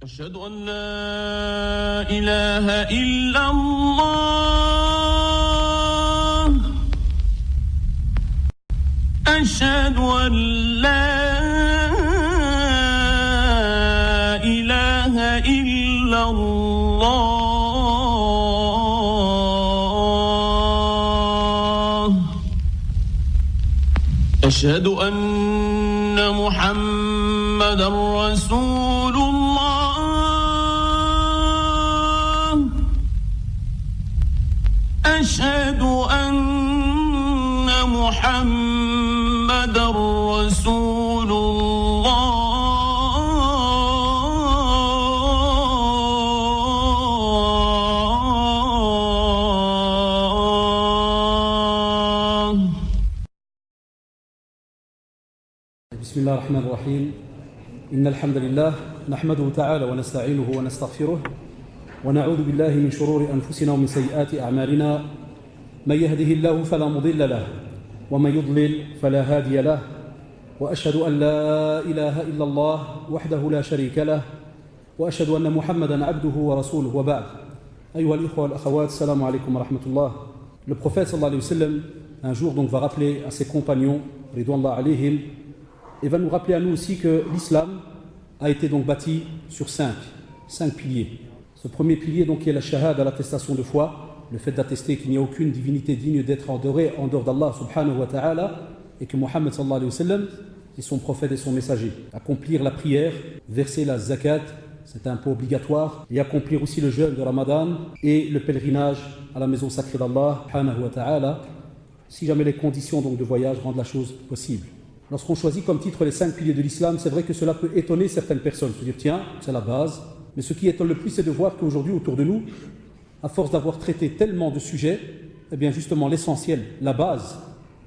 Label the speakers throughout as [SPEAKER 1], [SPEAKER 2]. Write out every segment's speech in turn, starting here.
[SPEAKER 1] أشهد أن لا إله إلا الله أشهد أن لا إله إلا الله أشهد أن محمدًا رسول الله أشهد أن محمدًا رسول الله
[SPEAKER 2] بسم الله الرحمن الرحيم إن الحمد لله نحمده تعالى ونستعينه ونستغفره ونعوذ بالله من شرور أنفسنا ومن سيئات أعمالنا من يهده الله فلا مضل له ومن يضلل فلا هادي له وأشهد أن لا إله إلا الله وحده لا شريك له وأشهد أن محمدًا عبده ورسوله وبعد أيها الإخوة والأخوات السلام عليكم ورحمة الله. Le prophète sallallahu alayhi wa sallam un jour donc va rappeler à ses compagnons ridwanullah alayhim et va nous rappeler à nous aussi que l'islam a été donc bâti sur cinq piliers. Ce premier pilier donc qui est la shahada, l'attestation de foi, le fait d'attester qu'il n'y a aucune divinité digne d'être adorée en dehors d'Allah subhanahu wa ta'ala et que Muhammad sallallahu alayhi wa sallam est son prophète et son messager. Accomplir la prière, verser la zakat, c'est un impôt obligatoire, et accomplir aussi le jeûne de Ramadan et le pèlerinage à la maison sacrée d'Allah subhanahu wa ta'ala si jamais les conditions donc de voyage rendent la chose possible. Lorsqu'on choisit comme titre les 5 piliers de l'islam, c'est vrai que cela peut étonner certaines personnes, se dire tiens, c'est la base. Mais ce qui étonne le plus, c'est de voir qu'aujourd'hui autour de nous, à force d'avoir traité tellement de sujets, eh bien justement l'essentiel, la base,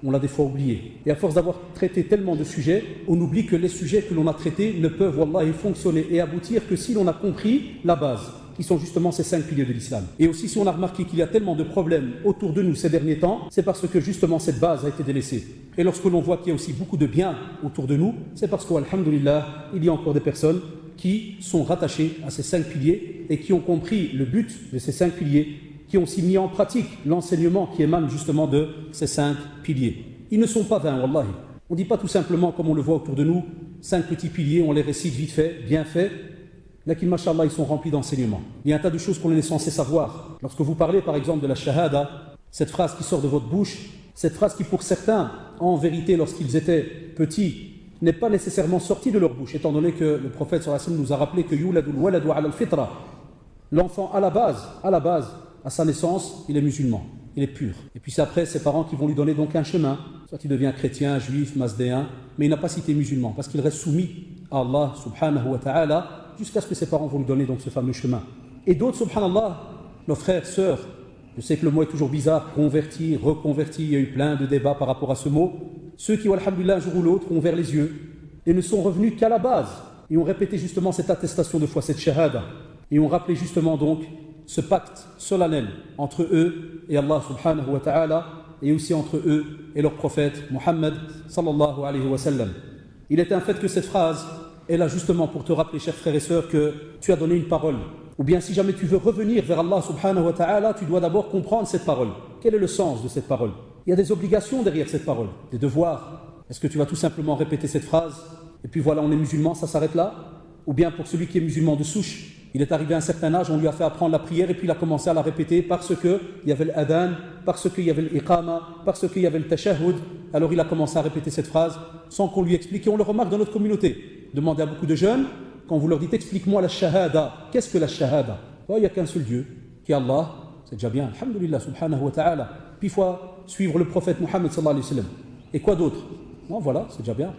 [SPEAKER 2] on l'a des fois oublié. Et à force d'avoir traité tellement de sujets, on oublie que les sujets que l'on a traités ne peuvent wallahi fonctionner et aboutir que si l'on a compris la base, qui sont justement ces 5 piliers de l'islam. Et aussi si on a remarqué qu'il y a tellement de problèmes autour de nous ces derniers temps, c'est parce que justement cette base a été délaissée. Et lorsque l'on voit qu'il y a aussi beaucoup de bien autour de nous, c'est parce qu'alhamdoulilah, il y a encore des personnes qui sont rattachées à ces 5 piliers et qui ont compris le but de ces 5 piliers, qui ont aussi mis en pratique l'enseignement qui émane justement de ces 5 piliers. Ils ne sont pas vains, wallahi. On ne dit pas tout simplement, comme on le voit autour de nous, 5 petits piliers, on les récite vite fait, bien fait. Lakin, mashallah, ils sont remplis d'enseignements. Il y a un tas de choses qu'on est censé savoir. Lorsque vous parlez par exemple de la shahada, cette phrase qui sort de votre bouche, cette phrase qui pour certains, en vérité, lorsqu'ils étaient petits, n'est pas nécessairement sortie de leur bouche, étant donné que le prophète sallallahu alayhi wa sallam nous a rappelé que yuladul waladu ala al-fitra, l'enfant à la base, à sa naissance, il est musulman, il est pur. Et puis c'est après ses parents qui vont lui donner donc un chemin, soit il devient chrétien, juif, mazdéen, mais il n'a pas cité musulman, parce qu'il reste soumis à Allah subhanahu wa ta'ala, jusqu'à ce que ses parents vont lui donner donc ce fameux chemin. Et d'autres, subhanallah, nos frères, sœurs, je sais que le mot est toujours bizarre, convertis, reconvertis, il y a eu plein de débats par rapport à ce mot. Ceux qui, alhamdulillah, un jour ou l'autre, ont ouvert les yeux et ne sont revenus qu'à la base et ont répété justement cette attestation de foi, cette shahada, et ont rappelé justement donc ce pacte solennel entre eux et Allah subhanahu wa ta'ala, et aussi entre eux et leur prophète Muhammad sallallahu alayhi wa sallam. Il est un fait que cette phrase est là justement pour te rappeler, chers frères et sœurs, que tu as donné une parole. Ou bien si jamais tu veux revenir vers Allah subhanahu wa ta'ala, tu dois d'abord comprendre cette parole. Quel est le sens de cette parole? Il y a des obligations derrière cette parole, des devoirs. Est-ce que tu vas tout simplement répéter cette phrase et puis voilà, on est musulman, ça s'arrête là? Ou bien pour celui qui est musulman de souche, il est arrivé à un certain âge, on lui a fait apprendre la prière et puis il a commencé à la répéter parce qu'il y avait l'adhan, parce qu'il y avait l'iqama, parce qu'il y avait le tashahhud. Alors il a commencé à répéter cette phrase sans qu'on lui explique. Et on le remarque dans notre communauté. Demandez à beaucoup de jeunes, quand vous leur dites explique-moi la shahada, qu'est-ce que la shahada? Il n'y a qu'un seul Dieu, qui est Allah, c'est déjà bien, alhamdulillah subhanahu wa ta'ala. Puis il faut suivre le prophète Muhammad sallallahu alayhi wa sallam. Et quoi d'autre? Non, voilà, c'est déjà bien.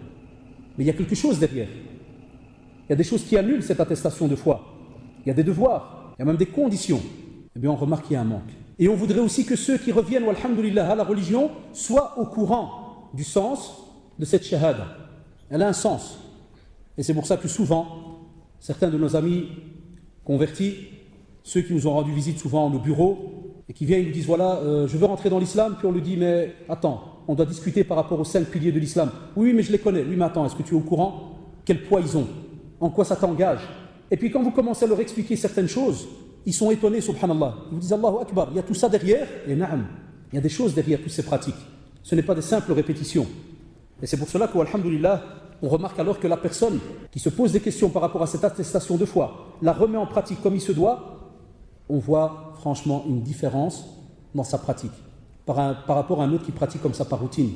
[SPEAKER 2] Mais il y a quelque chose derrière. Il y a des choses qui annulent cette attestation de foi. Il y a des devoirs, il y a même des conditions. Eh bien on remarque qu'il y a un manque. Et on voudrait aussi que ceux qui reviennent, alhamdulillah, à la religion, soient au courant du sens de cette shahada. Elle a un sens. Et c'est pour ça que souvent, certains de nos amis convertis, ceux qui nous ont rendu visite souvent à nos bureaux, et qui viennent, ils nous disent voilà, je veux rentrer dans l'islam, puis on lui dit mais attends, on doit discuter par rapport aux 5 piliers de l'islam. Oui, mais je les connais. Oui, mais attends, est-ce que tu es au courant? Quel poids ils ont? En quoi ça t'engage? Et puis quand vous commencez à leur expliquer certaines choses, ils sont étonnés, subhanallah. Ils vous disent Allahu Akbar, il y a tout ça derrière. Et na'am, il y a des choses derrière toutes ces pratiques. Ce n'est pas des simples répétitions. Et c'est pour cela qu'alhamdulillah, on remarque alors que la personne qui se pose des questions par rapport à cette attestation de foi, la remet en pratique comme il se doit, on voit franchement une différence dans sa pratique par rapport à un autre qui pratique comme ça par routine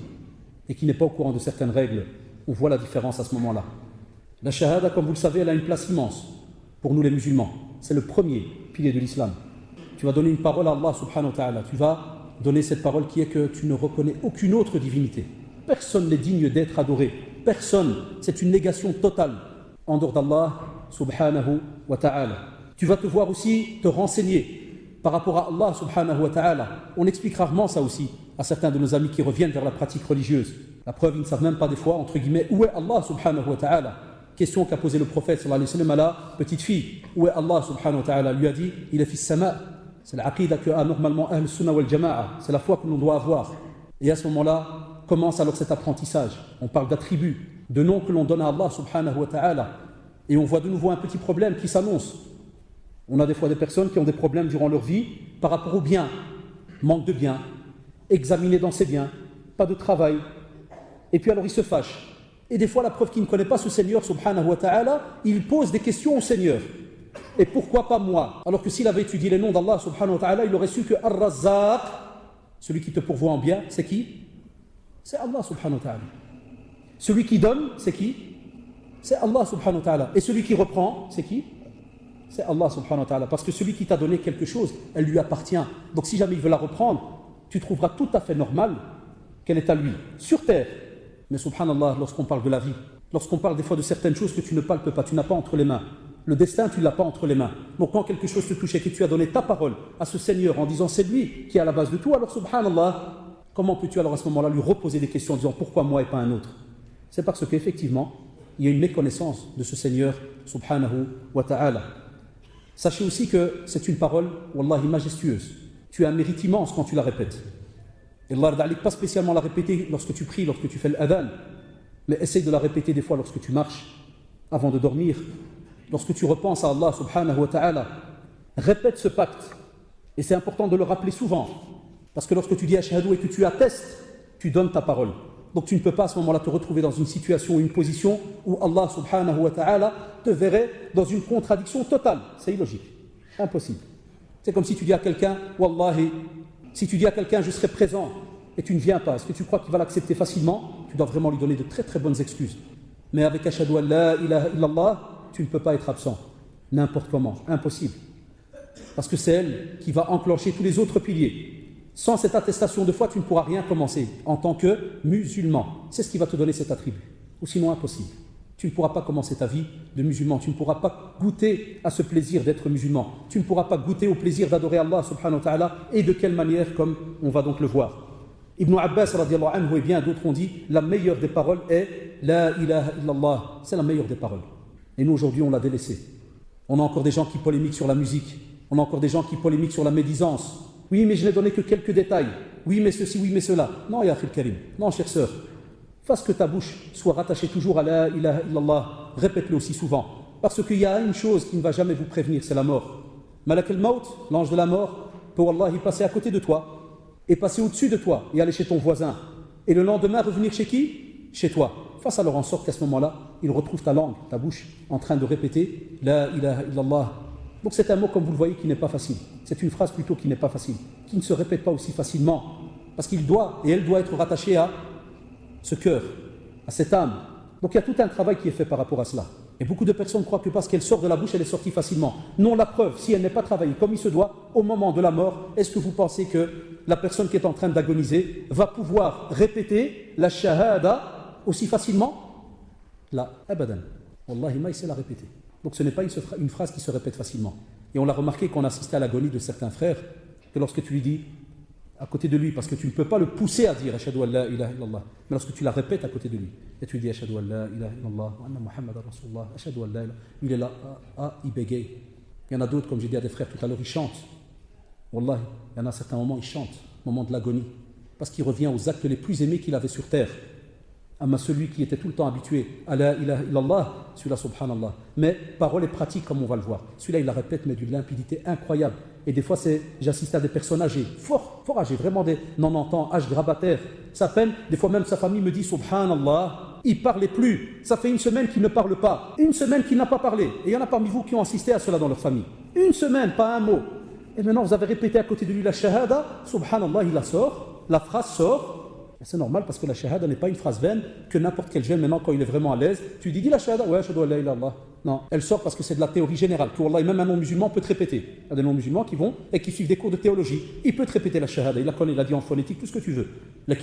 [SPEAKER 2] et qui n'est pas au courant de certaines règles. On voit la différence à ce moment-là. La shahada, comme vous le savez, elle a une place immense pour nous les musulmans. C'est le premier pilier de l'islam. Tu vas donner une parole à Allah subhanahu wa ta'ala. Tu vas donner cette parole qui est que tu ne reconnais aucune autre divinité. Personne n'est digne d'être adoré. Personne. C'est une négation totale en dehors d'Allah subhanahu wa ta'ala. Tu vas te voir aussi te renseigner par rapport à Allah subhanahu wa ta'ala. On explique rarement ça aussi à certains de nos amis qui reviennent vers la pratique religieuse. La preuve, ils ne savent même pas des fois, entre guillemets, où est Allah subhanahu wa ta'ala. Question qu'a posé le prophète sallallahu alayhi wa sallam à la petite fille. Où est Allah subhanahu wa ta'ala? Lui a dit, il est fils sama. C'est l'aqida que a normalement Ahl Sunnah wal Jama'a. C'est la foi que l'on doit avoir. Et à ce moment-là, commence alors cet apprentissage. On parle d'attributs, de noms que l'on donne à Allah subhanahu wa ta'ala. Et on voit de nouveau un petit problème qui s'annonce. On a des fois des personnes qui ont des problèmes durant leur vie par rapport aux biens. Manque de biens, examiner dans ses biens, pas de travail. Et puis alors il se fâche. Et des fois la preuve qu'il ne connaît pas ce Seigneur subhanahu wa ta'ala, il pose des questions au Seigneur. Et pourquoi pas moi? Alors que s'il avait étudié les noms d'Allah subhanahu wa ta'ala, il aurait su que Ar-Razzaq, celui qui te pourvoit en bien, c'est qui? C'est Allah subhanahu wa ta'ala. Celui qui donne, c'est qui? C'est Allah subhanahu wa ta'ala. Et celui qui reprend, c'est qui? C'est Allah subhanahu wa ta'ala. Parce que celui qui t'a donné quelque chose, elle lui appartient. Donc si jamais il veut la reprendre, tu trouveras tout à fait normal qu'elle est à lui, sur terre. Mais subhanallah, lorsqu'on parle de la vie, lorsqu'on parle des fois de certaines choses que tu ne palpes pas, tu n'as pas entre les mains. Le destin, tu ne l'as pas entre les mains. Donc quand quelque chose te touche et que tu as donné ta parole à ce Seigneur en disant c'est lui qui est à la base de tout, alors subhanallah, comment peux-tu alors à ce moment-là lui reposer des questions en disant pourquoi moi et pas un autre? C'est parce qu'effectivement, il y a une méconnaissance de ce Seigneur subhanahu wa ta'ala. Sachez aussi que c'est une parole, wallahi, majestueuse. Tu as un mérite immense quand tu la répètes. Et Allah ne pas spécialement la répéter lorsque tu pries, lorsque tu fais l'adhan, mais essaye de la répéter des fois lorsque tu marches, avant de dormir, lorsque tu repenses à Allah subhanahu wa ta'ala. Répète ce pacte. Et c'est important de le rappeler souvent. Parce que lorsque tu dis ashhadu et que tu attestes, tu donnes ta parole. Donc tu ne peux pas à ce moment-là te retrouver dans une situation ou une position où Allah subhanahu wa ta'ala te verrait dans une contradiction totale. C'est illogique. Impossible. C'est comme si tu dis à quelqu'un, wallahi, si tu dis à quelqu'un je serai présent et tu ne viens pas, est-ce que tu crois qu'il va l'accepter facilement? Tu dois vraiment lui donner de très très bonnes excuses. Mais avec ashhadu an la ilaha illallah, tu ne peux pas être absent. N'importe comment. Impossible. Parce que c'est elle qui va enclencher tous les autres piliers. Sans cette attestation de foi, tu ne pourras rien commencer en tant que musulman. C'est ce qui va te donner cet attribut. Ou sinon impossible. Tu ne pourras pas commencer ta vie de musulman. Tu ne pourras pas goûter à ce plaisir d'être musulman. Tu ne pourras pas goûter au plaisir d'adorer Allah subhanahu wa ta'ala. Et de quelle manière, comme on va donc le voir. Ibn Abbas radiallahu anhu et bien d'autres ont dit, la meilleure des paroles est la ilaha illallah. C'est la meilleure des paroles. Et nous aujourd'hui on l'a délaissé. On a encore des gens qui polémiquent sur la musique. On a encore des gens qui polémiquent sur la médisance. Oui, mais je n'ai donné que quelques détails. Oui, mais ceci, oui, mais cela. Non, ya akhil karim. Non, chère sœur. Fasse que ta bouche soit rattachée toujours à la ilaha illallah. Répète-le aussi souvent. Parce qu'il y a une chose qui ne va jamais vous prévenir, c'est la mort. Malak al-Maut, l'ange de la mort, peut Allah y passer à côté de toi et passer au-dessus de toi et aller chez ton voisin. Et le lendemain, revenir chez qui? Chez toi. Fasse alors en sorte qu'à ce moment-là, il retrouve ta langue, ta bouche, en train de répéter la ilaha illallah. Donc c'est un mot, comme vous le voyez, qui n'est pas facile. C'est une phrase plutôt qui n'est pas facile, qui ne se répète pas aussi facilement, parce qu'il doit, et elle doit être rattachée à ce cœur, à cette âme. Donc il y a tout un travail qui est fait par rapport à cela. Et beaucoup de personnes croient que parce qu'elle sort de la bouche, elle est sortie facilement. Non, la preuve, si elle n'est pas travaillée comme il se doit, au moment de la mort, est-ce que vous pensez que la personne qui est en train d'agoniser va pouvoir répéter la shahada aussi facilement? La abadan. Wallahi ma, il sait la répéter. Donc ce n'est pas une phrase qui se répète facilement. Et on l'a remarqué quand on assistait à l'agonie de certains frères, que lorsque tu lui dis à côté de lui, parce que tu ne peux pas le pousser à dire ashhadu an la ilaha illallah, mais lorsque tu la répètes à côté de lui, et tu lui dis ashhadu an la ilaha illallah, wa anna Muhammadan Rasulullah, ashhadu an la ilaha, il est là, il bégaye. Il y en a d'autres, comme j'ai dit à des frères tout à l'heure, ils chantent. Wallahi, il y en a à certains moments, ils chantent, au moment de l'agonie, parce qu'il revient aux actes les plus aimés qu'il avait sur terre. Amma celui qui était tout le temps habitué à la ilaha illallah, celui-là, subhanallah. Mais parole et pratique, comme on va le voir. Celui-là, il la répète, mais d'une limpidité incroyable. Et des fois, j'assiste à des personnes âgées, fort âgés, vraiment des 90 ans, âge grabataire. Sa peine, des fois même sa famille me dit, subhanallah, il ne parlait plus. Ça fait une semaine qu'il ne parle pas. Une semaine qu'il n'a pas parlé. Et il y en a parmi vous qui ont assisté à cela dans leur famille. Une semaine, pas un mot. Et maintenant, vous avez répété à côté de lui la shahada, subhanallah, il la sort, la phrase sort. C'est normal parce que la shahada n'est pas une phrase vaine que n'importe quel jeune, maintenant, quand il est vraiment à l'aise, tu dis la shahada, ouais, ashhadu an la ilaha illallah. Non, elle sort parce que c'est de la théorie générale. Que Wallah, même un non-musulman peut te répéter. Il y a des non-musulmans qui vont et qui suivent des cours de théologie. Il peut te répéter la shahada, il la connaît, il l'a dit en phonétique, tout ce que tu veux.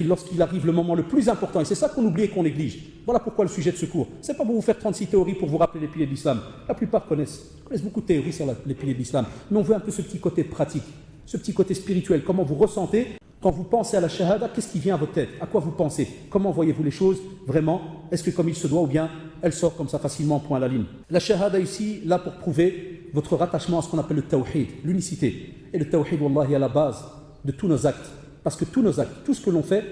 [SPEAKER 2] Lorsqu'il arrive le moment le plus important, et c'est ça qu'on oublie et qu'on néglige. Voilà pourquoi le sujet de ce cours. C'est pas pour vous faire 36 théories pour vous rappeler les piliers de l'islam. La plupart connaissent beaucoup de théories sur les piliers de l'islam. Mais on veut un peu ce petit côté pratique, ce petit côté spirituel. Comment vous ressentez quand vous pensez à la shahada, qu'est-ce qui vient à votre tête? À quoi vous pensez? Comment voyez-vous les choses vraiment? Est-ce que comme il se doit ou bien elle sort comme ça facilement, point à la ligne? La shahada ici, là pour prouver votre rattachement à ce qu'on appelle le tawhid, l'unicité. Et le tawhid, wallah, est à la base de tous nos actes. Parce que tous nos actes, tout ce que l'on fait,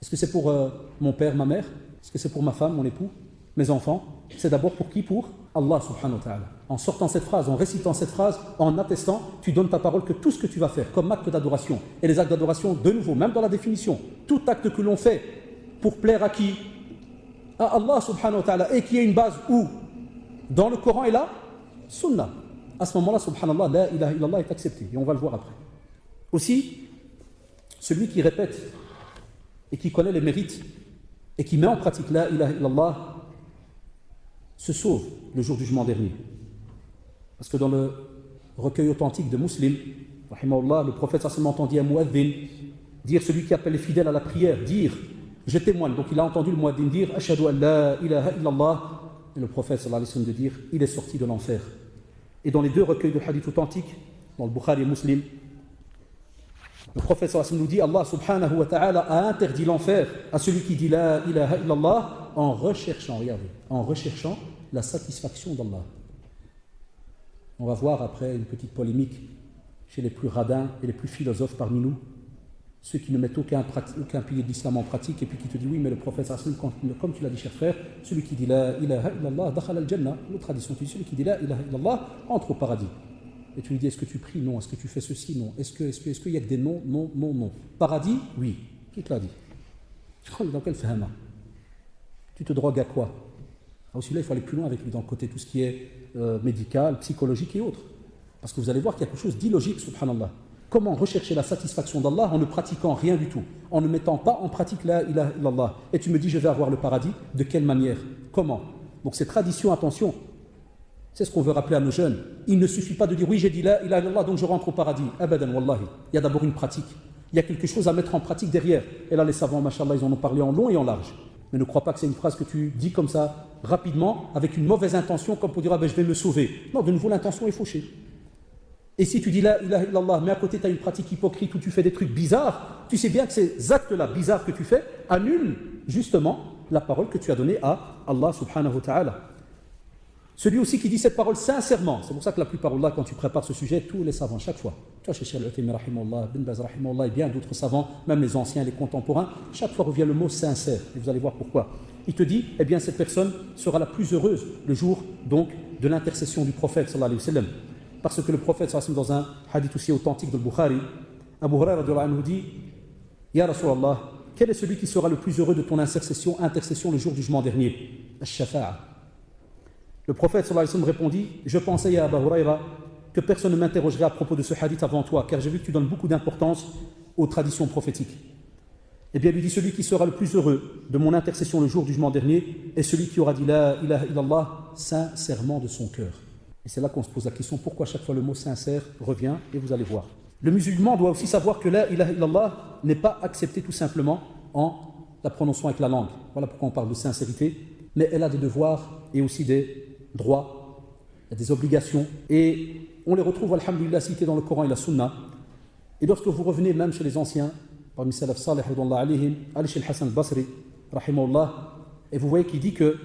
[SPEAKER 2] est-ce que c'est pour mon père, ma mère? Est-ce que c'est pour ma femme, mon époux, mes enfants? C'est d'abord pour qui? Pour Allah subhanahu wa ta'ala. En sortant cette phrase, en récitant cette phrase, en attestant, tu donnes ta parole que tout ce que tu vas faire comme acte d'adoration, et les actes d'adoration, de nouveau, même dans la définition, tout acte que l'on fait pour plaire à qui? À Allah subhanahu wa ta'ala, et qui est une base où? Dans le Coran et la Sunna. À ce moment-là, subhanallah, la ilaha illallah est accepté, et on va le voir après. Aussi, celui qui répète et qui connaît les mérites et qui met en pratique la ilaha illallah se sauve le jour du jugement dernier. Parce que dans le recueil authentique de Muslim, rahimahullah, le prophète sallallahu entendit un muaddin dire, celui qui appelle les fidèles à la prière, dire, je témoigne. Donc il a entendu le muaddin dire, ashhadu an la ilaha illallah, et le prophète sallallahu alayhi wa sallam de dire, il est sorti de l'enfer. Et dans les deux recueils de hadith authentiques, dans le Bukhari et Muslim, le prophète sallallahu alayhi wa sallam nous dit, Allah subhanahu wa ta'ala a interdit l'enfer à celui qui dit la ilaha illallah en recherchant, regardez, en recherchant la satisfaction d'Allah. On va voir après une petite polémique chez les plus radins et les plus philosophes parmi nous, ceux qui ne mettent aucun pilier de l'islam en pratique et puis qui te disent oui, mais le prophète sallallahu alayhi wa sallam, comme tu l'as dit cher frère, celui qui dit la ilaha illallah dakhala al-jannah, notre tradition, tu dis celui qui dit la ilaha illallah entre au paradis. Et tu lui dis, est-ce que tu pries? Non. Est-ce que tu fais ceci? Non. Est-ce qu'il y a que des non, non, non, non? Paradis? Oui. Qui te l'a dit? Dans quel fahama? Tu te drogues à quoi? Alors celui-là, il faut aller plus loin avec lui dans le côté tout ce qui est médical, psychologique et autres. Parce que vous allez voir qu'il y a quelque chose d'illogique, subhanallah. Comment rechercher la satisfaction d'Allah en ne pratiquant rien du tout, en ne mettant pas en pratique la ilaha illallah? Et tu me dis, je vais avoir le paradis. De quelle manière? Comment? Donc ces traditions, attention, c'est ce qu'on veut rappeler à nos jeunes. Il ne suffit pas de dire oui, j'ai dit la ilaha illallah, donc je rentre au paradis. Abadan, wallahi. Il y a d'abord une pratique. Il y a quelque chose à mettre en pratique derrière. Et là, les savants, machallah, ils en ont parlé en long et en large. Mais ne crois pas que c'est une phrase que tu dis comme ça, rapidement, avec une mauvaise intention, comme pour dire, ah ben je vais me sauver. Non, de nouveau, l'intention est fauchée. Et si tu dis la ilaha illallah, mais à côté tu as une pratique hypocrite où tu fais des trucs bizarres, tu sais bien que ces actes-là bizarres que tu fais annulent justement la parole que tu as donnée à Allah subhanahu wa ta'ala. Celui aussi qui dit cette parole sincèrement, c'est pour ça que la plupart, là, quand tu prépares ce sujet, tous les savants, chaque fois, tu vois, chez Cheikh Al-Uthaymi rahimahullah, Ibn Baz rahimahullah et bien d'autres savants, même les anciens, les contemporains, chaque fois revient le mot sincère, et vous allez voir pourquoi. Il te dit, eh bien cette personne sera la plus heureuse le jour donc de l'intercession du prophète sallallahu alayhi wa sallam. Parce que le prophète sallallahu alayhi wa sallam, dans un hadith aussi authentique de Bukhari, Abu Huraira radhiyallahu anhu dit, Ya Rasulallah, quel est celui qui sera le plus heureux de ton intercession le jour du jugement dernier? Ash-shafa'a. Le prophète sallallahu alayhi wa sallam répondit, je pensais à Abu Huraira que personne ne m'interrogerait à propos de ce hadith avant toi, car j'ai vu que tu donnes beaucoup d'importance aux traditions prophétiques. Eh bien, lui dit, celui qui sera le plus heureux de mon intercession le jour du jugement dernier est celui qui aura dit la ilaha illallah sincèrement de son cœur. Et c'est là qu'on se pose la question, pourquoi chaque fois le mot sincère revient, et vous allez voir. Le musulman doit aussi savoir que la ilaha illallah n'est pas acceptée tout simplement en la prononçant avec la langue. Voilà pourquoi on parle de sincérité, mais elle a des devoirs et aussi des droits, il y a des obligations, et on les retrouve, alhamdulillah, cités dans le Coran et la Sunna. Et lorsque vous revenez même chez les anciens, parmi salaf salih, allez chez le Hassan al-Basri, rahimahullah, et vous voyez qu'il dit que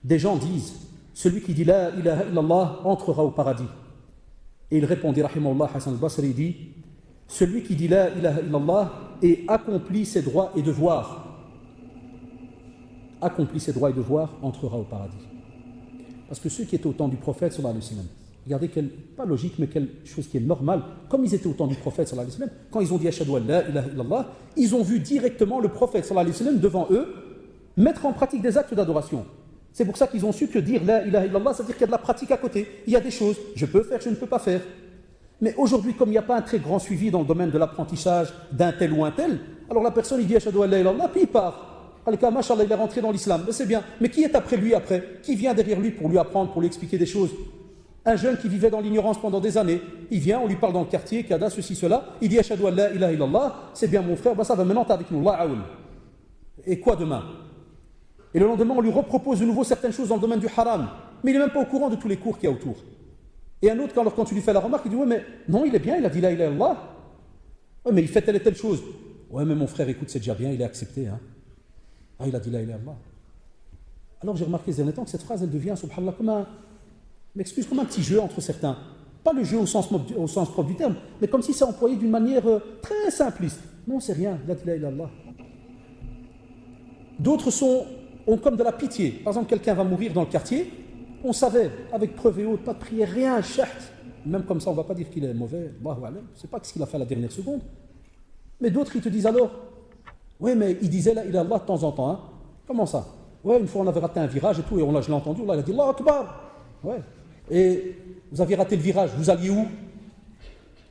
[SPEAKER 2] des gens disent, celui qui dit la ilaha illallah entrera au paradis. Et il répondit, rahimahullah, Hassan al-Basri dit, celui qui dit la ilaha illallah et accomplit ses droits et devoirs. accomplit ses droits et devoirs, entrera au paradis. Parce que ceux qui étaient au temps du prophète, sallallahu alayhi wa sallam, regardez, pas logique, mais quelque chose qui est normal, comme ils étaient au temps du prophète, sallallahu alayhi wa sallam, quand ils ont dit Ashhadu an la ilaha illallah, ils ont vu directement le prophète, sallallahu alayhi wa sallam, devant eux, mettre en pratique des actes d'adoration. C'est pour ça qu'ils ont su que dire la ilaha illallah, ça veut dire qu'il y a de la pratique à côté. Il y a des choses, je peux faire, je ne peux pas faire. Mais aujourd'hui, comme il n'y a pas un très grand suivi dans le domaine de l'apprentissage d'un tel ou un tel, alors la personne, il dit Ashhadu an la ilaha illallah, puis il part. Machallah, il est rentré dans l'islam, c'est bien. Mais qui est après lui après? Qui vient derrière lui pour lui apprendre, pour lui expliquer des choses? Un jeune qui vivait dans l'ignorance pendant des années, il vient, on lui parle dans le quartier, Kada, ceci, cela, il dit Ashhadu an la ilaha illallah, c'est bien mon frère, ça va maintenant, t'es avec nous, Allah aoun. Et quoi demain? Et le lendemain, on lui repropose de nouveau certaines choses dans le domaine du haram, mais il n'est même pas au courant de tous les cours qu'il y a autour. Et un autre, quand tu lui fais la remarque, il dit ouais, mais non, il est bien, il a dit la ilaha illallah. Ouais, mais il fait telle et telle chose. Ouais, mais mon frère, écoute, c'est déjà bien, il est accepté. Hein. Ah, il a dit la ilaha illallah. Alors j'ai remarqué ces derniers temps que cette phrase, elle devient, subhanallah, comme un petit jeu entre certains. Pas le jeu au sens propre du terme, mais comme si c'est employé d'une manière très simpliste. Non, c'est rien, il a dit la ilaha illallah. D'autres ont comme de la pitié. Par exemple, quelqu'un va mourir dans le quartier, on savait, avec preuve et autres, pas de prière, rien, chaht. Même comme ça, on ne va pas dire qu'il est mauvais, Allahu a'lam. Je ne sais pas ce qu'il a fait à la dernière seconde. Mais d'autres, ils te disent alors, oui, mais il disait la ilaha illallah de temps en temps. Hein. Comment ça? Ouais, une fois on avait raté un virage et tout, et je l'ai entendu, là, il a dit Allahu Akbar. Ouais. Et vous aviez raté le virage, vous alliez où?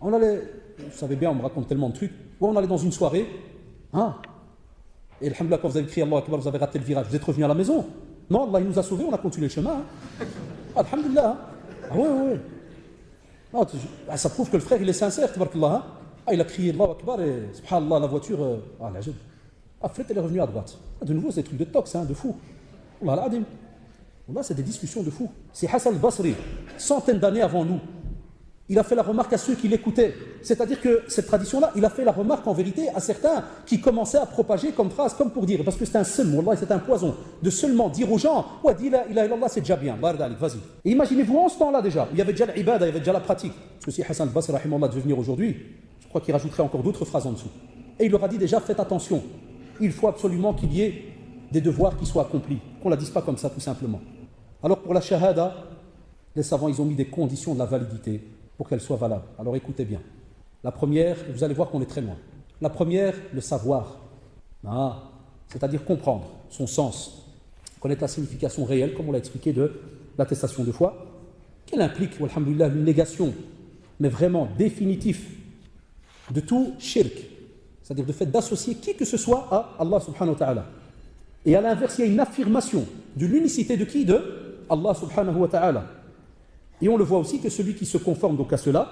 [SPEAKER 2] On allait, vous savez bien, on me raconte tellement de trucs. Ouais, on allait dans une soirée, hein? Et alhamdoulilah, quand vous avez crié Allahu Akbar, vous avez raté le virage, vous êtes revenu à la maison? Non, Allah il nous a sauvés, on a continué le chemin. Hein. Alhamdoulilah. Hein. Ah ouais. Non, ça prouve que le frère il est sincère, tabarakallah. Hein. Ah, il a crié Allahu Akbar et subhanallah, la voiture, la jeune. Ah, Flet, elle est revenue à droite. Ah, de nouveau, c'est des trucs de tox, hein, de fou. Allah l'adим. Là, c'est des discussions de fou. C'est Hassan al-Basri, centaines d'années avant nous. Il a fait la remarque à ceux qui l'écoutaient. C'est-à-dire que cette tradition-là, il a fait la remarque en vérité à certains qui commençaient à propager comme phrase, comme pour dire, parce que c'est un seum, wallah, c'est un poison, de seulement dire aux gens, ouais, dis la ilaha illallah, c'est déjà bien, vas-y. Et imaginez-vous en ce temps-là déjà, il y avait déjà l'ibada, il y avait déjà la pratique. Parce que si Hassan al-Basri, rahimahullah, devait venir aujourd'hui, je crois qu'il rajouterait encore d'autres phrases en dessous. Et il leur a dit déjà, faites attention, il faut absolument qu'il y ait des devoirs qui soient accomplis, qu'on ne la dise pas comme ça tout simplement. Alors pour la shahada, les savants, ils ont mis des conditions de la validité pour qu'elle soit valable. Alors écoutez bien. La première, vous allez voir qu'on est très loin. La première, le savoir. C'est-à-dire comprendre son sens, connaître la signification réelle, comme on l'a expliqué, de l'attestation de foi, qu'elle implique, alhamdoulilah, une négation, mais vraiment définitive, de tout shirk, c'est-à-dire le fait d'associer qui que ce soit à Allah subhanahu wa ta'ala. Et à l'inverse, il y a une affirmation de l'unicité de qui? De Allah subhanahu wa ta'ala. Et on le voit aussi que celui qui se conforme donc à cela,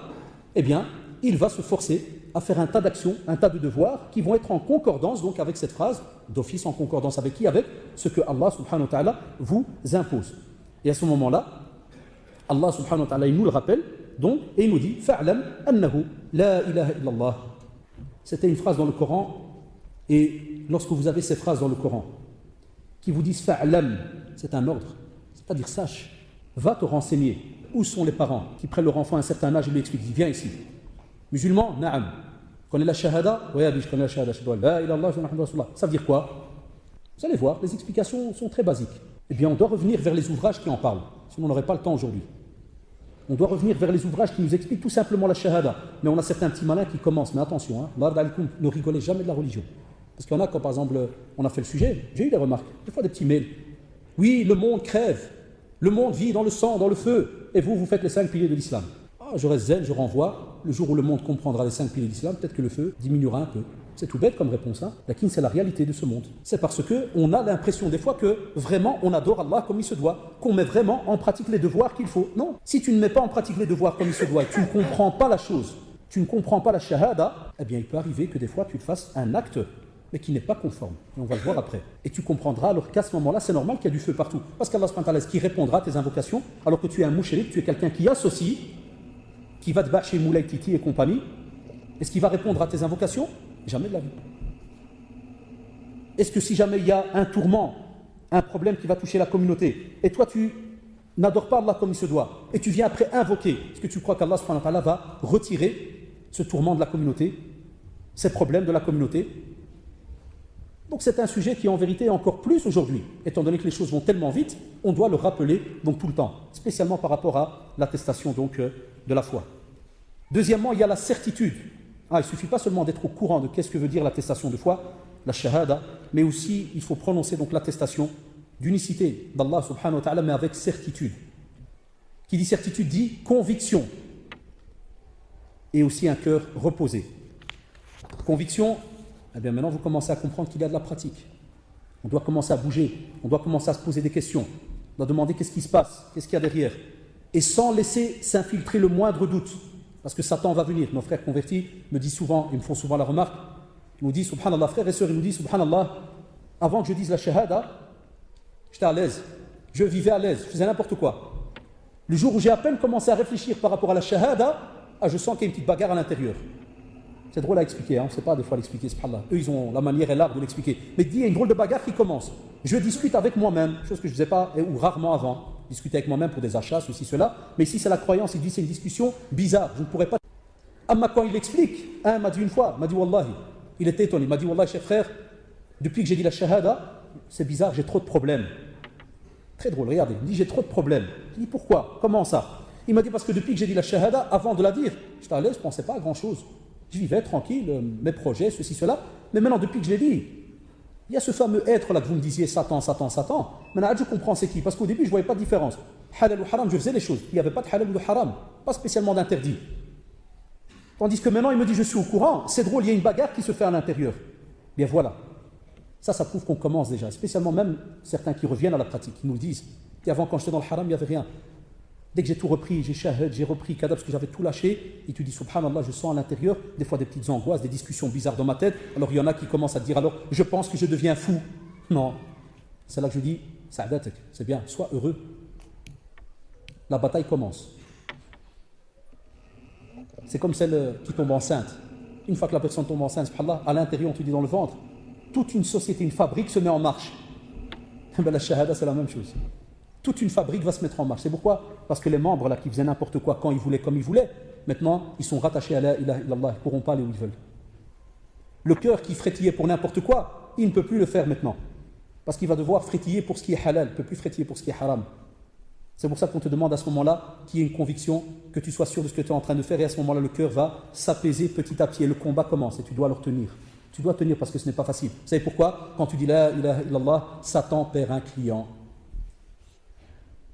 [SPEAKER 2] eh bien, il va se forcer à faire un tas d'actions, un tas de devoirs qui vont être en concordance donc avec cette phrase, d'office en concordance avec qui? Avec ce que Allah subhanahu wa ta'ala vous impose. Et à ce moment-là, Allah subhanahu wa ta'ala, il nous le rappelle, donc, et il nous dit « Fa'lam annahu la ilaha illallah ». C'était une phrase dans le Coran, et lorsque vous avez ces phrases dans le Coran, qui vous disent « Fa'lam », c'est un ordre, c'est-à-dire sache, va te renseigner. Où sont les parents qui prennent leur enfant à un certain âge et lui expliquent, viens ici. Musulman, na'am. Connais la shahada? Oui, je connais la shahada. La ilallah, ça veut dire quoi? Vous allez voir, les explications sont très basiques. Eh bien, on doit revenir vers les ouvrages qui en parlent. Sinon, on n'aurait pas le temps aujourd'hui. On doit revenir vers les ouvrages qui nous expliquent tout simplement la shahada. Mais on a certains petits malins qui commencent. Mais attention, ne rigolez jamais de la religion. Parce qu'il y en a, quand par exemple, on a fait le sujet, j'ai eu des remarques, des fois des petits mails. Oui, le monde crève. Le monde vit dans le sang, dans le feu, et vous faites les 5 piliers de l'islam. Je reste zen, je renvoie. Le jour où le monde comprendra les 5 piliers de l'islam, peut-être que le feu diminuera un peu. C'est tout bête comme réponse. Lakin, c'est la réalité de ce monde. C'est parce qu'on a l'impression des fois que vraiment on adore Allah comme il se doit, qu'on met vraiment en pratique les devoirs qu'il faut. Non, si tu ne mets pas en pratique les devoirs comme il se doit, et tu ne comprends pas la chose, tu ne comprends pas la shahada, eh bien il peut arriver que des fois tu te fasses un acte mais qui n'est pas conforme. Et on va le voir après. Et tu comprendras alors qu'à ce moment-là, c'est normal qu'il y a du feu partout. Parce qu'Allah subhanahu wa ta'ala, est-ce qu'il répondra à tes invocations alors que tu es un mouchirik, tu es quelqu'un qui associe, qui va te battre chez Moulay Titi et compagnie? Est-ce qu'il va répondre à tes invocations? Jamais de la vie. Est-ce que si jamais il y a un tourment, un problème qui va toucher la communauté, et toi tu n'adores pas Allah comme il se doit, et tu viens après invoquer, est-ce que tu crois qu'Allah subhanahu wa ta'ala va retirer ce tourment de la communauté, ces problèmes de la communauté? Donc c'est un sujet qui en vérité est encore plus aujourd'hui, étant donné que les choses vont tellement vite, on doit le rappeler donc tout le temps, spécialement par rapport à l'attestation donc de la foi. Deuxièmement, il y a la certitude. Il ne suffit pas seulement d'être au courant de qu'est-ce que veut dire l'attestation de foi, la shahada, mais aussi il faut prononcer donc l'attestation d'unicité d'Allah subhanahu wa ta'ala, mais avec certitude. Qui dit certitude dit conviction et aussi un cœur reposé. Conviction, eh bien maintenant vous commencez à comprendre qu'il y a de la pratique. On doit commencer à bouger, on doit commencer à se poser des questions, on doit demander qu'est-ce qui se passe, qu'est-ce qu'il y a derrière, et sans laisser s'infiltrer le moindre doute, parce que Satan va venir. Nos frères convertis me disent souvent, ils me font souvent la remarque, ils nous disent subhanallah, frères et sœurs, ils nous disent subhanallah, avant que je dise la shahada, j'étais à l'aise, je vivais à l'aise, je faisais n'importe quoi. Le jour où j'ai à peine commencé à réfléchir par rapport à la shahada, je sens qu'il y a une petite bagarre à l'intérieur. C'est drôle à expliquer, on ne sait pas des fois l'expliquer, subhanallah. Eux, ils ont la manière et l'art de l'expliquer. Mais il y a une drôle de bagarre qui commence. Je discute avec moi-même, chose que je ne faisais pas, ou rarement avant. Discuter avec moi-même pour des achats, ceci, cela. Mais ici, c'est la croyance, il dit c'est une discussion bizarre, je ne pourrais pas. Amma, quand il explique, un m'a dit une fois, m'a dit wallahi, il était étonné, il m'a dit wallahi, chef frère, depuis que j'ai dit la shahada, c'est bizarre, j'ai trop de problèmes. Très drôle, regardez, il me dit j'ai trop de problèmes. Je dis pourquoi? Comment ça? Il m'a dit parce que depuis que j'ai dit la shahada, avant de la dire, j'étais à l'aise, je ne pensais pas à grand chose. Je vivais tranquille, mes projets, ceci, cela. Mais maintenant, depuis que je l'ai dit, il y a ce fameux être là que vous me disiez, Satan, Satan, Satan. Maintenant, je comprends c'est qui. Parce qu'au début, je ne voyais pas de différence. Halal ou haram, je faisais les choses. Il n'y avait pas de halal ou de haram. Pas spécialement d'interdit. Tandis que maintenant, il me dit, je suis au courant. C'est drôle, il y a une bagarre qui se fait à l'intérieur. Bien voilà. Ça prouve qu'on commence déjà. Spécialement même certains qui reviennent à la pratique. Qui nous disent, qu'avant, quand j'étais dans le haram, il n'y avait rien. Dès que j'ai tout repris, j'ai shahad, j'ai repris kadab, parce que j'avais tout lâché, il te dit subhanallah, je sens à l'intérieur des fois des petites angoisses, des discussions bizarres dans ma tête. Alors il y en a qui commencent à te dire alors je pense que je deviens fou. Non, c'est là que je dis sa'adatek, c'est bien, sois heureux. La bataille commence. C'est comme celle qui tombe enceinte. Une fois que la personne tombe enceinte, subhanallah, à l'intérieur on te dit dans le ventre, toute une société, une fabrique se met en marche. Ben, la shahada c'est la même chose. Toute une fabrique va se mettre en marche. C'est pourquoi? Parce que les membres là qui faisaient n'importe quoi quand ils voulaient, comme ils voulaient, maintenant ils sont rattachés à la ilaha illallah, ils ne pourront pas aller où ils veulent. Le cœur qui frétillait pour n'importe quoi, il ne peut plus le faire maintenant. Parce qu'il va devoir frétiller pour ce qui est halal, il ne peut plus frétiller pour ce qui est haram. C'est pour ça qu'on te demande à ce moment-là qu'il y ait une conviction, que tu sois sûr de ce que tu es en train de faire, et à ce moment-là le cœur va s'apaiser petit à petit et le combat commence et tu dois le retenir. Tu dois tenir parce que ce n'est pas facile. Vous savez pourquoi? Quand tu dis la ilaha illallah, Satan perd un client.